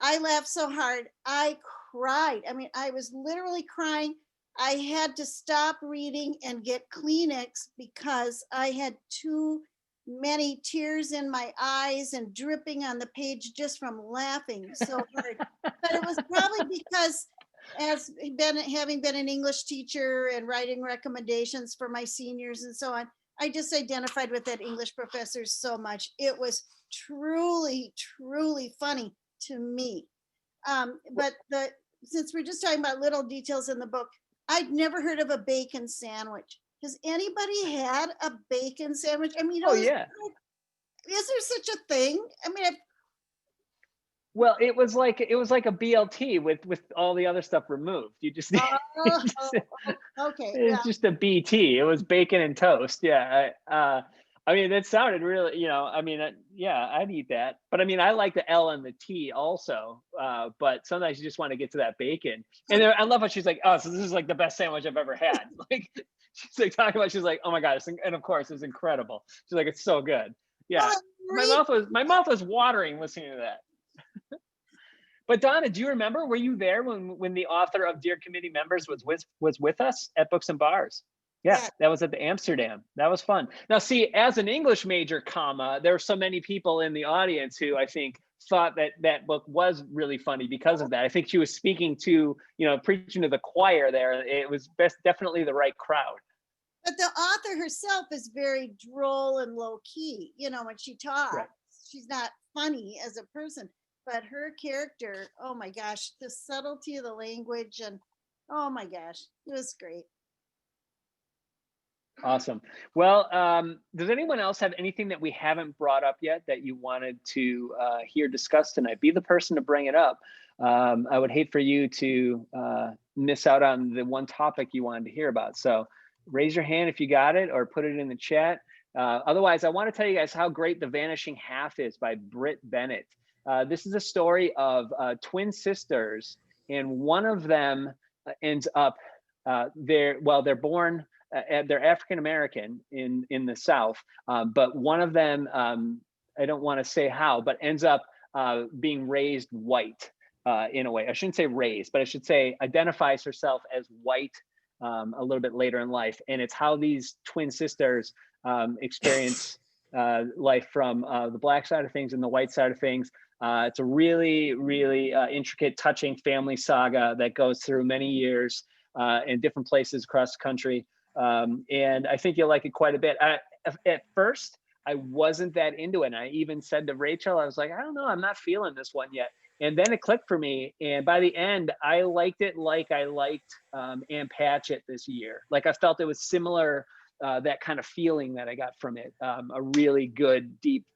I laughed so hard, I cried. I mean, I was literally crying. I had to stop reading and get Kleenex because I had 2 many tears in my eyes and dripping on the page just from laughing so hard. But it was probably because having been an English teacher and writing recommendations for my seniors and so on, I just identified with that English professor so much. It was truly, truly funny to me. But since we're just talking about little details in the book, I'd never heard of a bacon sandwich. Has anybody had a bacon sandwich? I mean, Oh yeah. is there such a thing? I mean, Well, it was like a BLT with all the other stuff removed. You just, okay, it's just a BT. It was bacon and toast. Yeah. I mean, that sounded really, I mean, yeah, I'd eat that. But I mean, I like the L and the T also. But sometimes you just want to get to that bacon. And I love how she's like, oh, so this is like the best sandwich I've ever had. Like, she's like talking about, she's like, oh my God. And of course, it's incredible. She's like, it's so good. Yeah. My mouth was watering listening to that. But Donna, do you remember, were you there when the author of Dear Committee Members was with us at Books and Bars? Yeah, that was at the Amsterdam. That was fun. Now, see, as an English major, there were so many people in the audience who I think thought that book was really funny because of that. I think she was speaking to, preaching to the choir there. It was definitely the right crowd. But the author herself is very droll and low key, when she talks. Right. She's not funny as a person, but her character, oh my gosh, the subtlety of the language and oh my gosh, it was great. Awesome. Well, does anyone else have anything that we haven't brought up yet that you wanted to hear discussed tonight? Be the person to bring it up. I would hate for you to miss out on the one topic you wanted to hear about. So raise your hand if you got it or put it in the chat. Otherwise, I want to tell you guys how great The Vanishing Half is by Britt Bennett. This is a story of twin sisters, and one of them ends up, they're born, they're African-American in the South, but one of them, I don't want to say how, but ends up being raised white in a way. I shouldn't say raised, but I should say identifies herself as white a little bit later in life. And it's how these twin sisters experience life from the Black side of things and the white side of things. It's a really, really intricate, touching family saga that goes through many years in different places across the country. And I think you'll like it quite a bit. At first, I wasn't that into it. And I even said to Rachel, I was like, I don't know, I'm not feeling this one yet. And then it clicked for me. And by the end, I liked it like I liked Ann Patchett this year. Like I felt it was similar, that kind of feeling that I got from it. A really good, deep,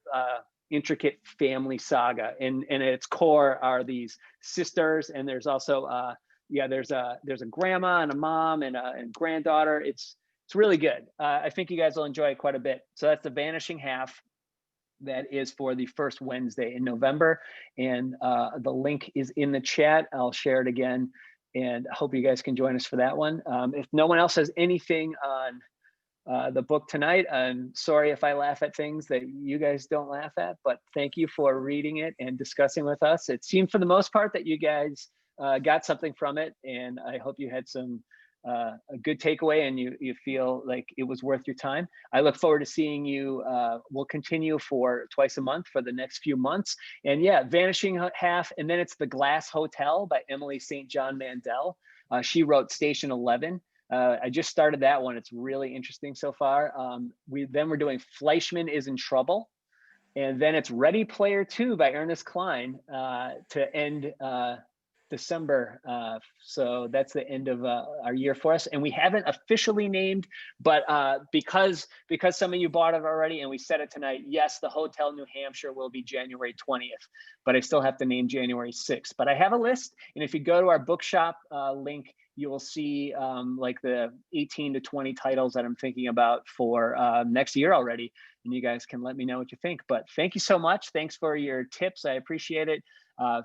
intricate family saga. And at its core are these sisters. And there's also, there's a grandma and a mom and granddaughter. It's really good. I think you guys will enjoy it quite a bit. So that's The Vanishing Half. That is for the first Wednesday in November. And the link is in the chat. I'll share it again. And I hope you guys can join us for that one. If no one else has anything on the book tonight, I'm sorry if I laugh at things that you guys don't laugh at, but thank you for reading it and discussing with us. It seemed for the most part that you guys got something from it, and I hope you had some a good takeaway and you feel like it was worth your time. I look forward to seeing you. We'll continue for twice a month for the next few months. And yeah, Vanishing Half, and then it's The Glass Hotel by Emily St. John Mandel. She wrote Station 11. I just started that one. It's really interesting so far. We're doing Fleischman is in Trouble. And then it's Ready Player 2 by Ernest Cline to end December. So that's the end of our year for us. And we haven't officially named, but because some of you bought it already and we said it tonight, yes, the Hotel New Hampshire will be January 20th, but I still have to name January 6th. But I have a list. And if you go to our bookshop link, you will see like the 18 to 20 titles that I'm thinking about for next year already. And you guys can let me know what you think. But thank you so much. Thanks for your tips. I appreciate it.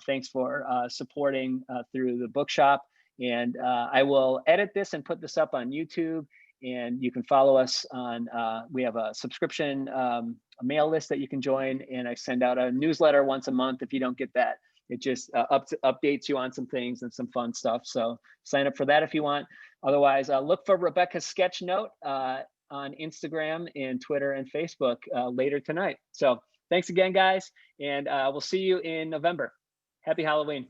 Thanks for supporting through the bookshop. And I will edit this and put this up on YouTube. And you can follow us on, we have a subscription, a mail list that you can join. And I send out a newsletter once a month if you don't get that. It just updates you on some things and some fun stuff. So sign up for that if you want. Otherwise, look for Rebecca's sketch note on Instagram and Twitter and Facebook later tonight. So thanks again, guys. And we'll see you in November. Happy Halloween.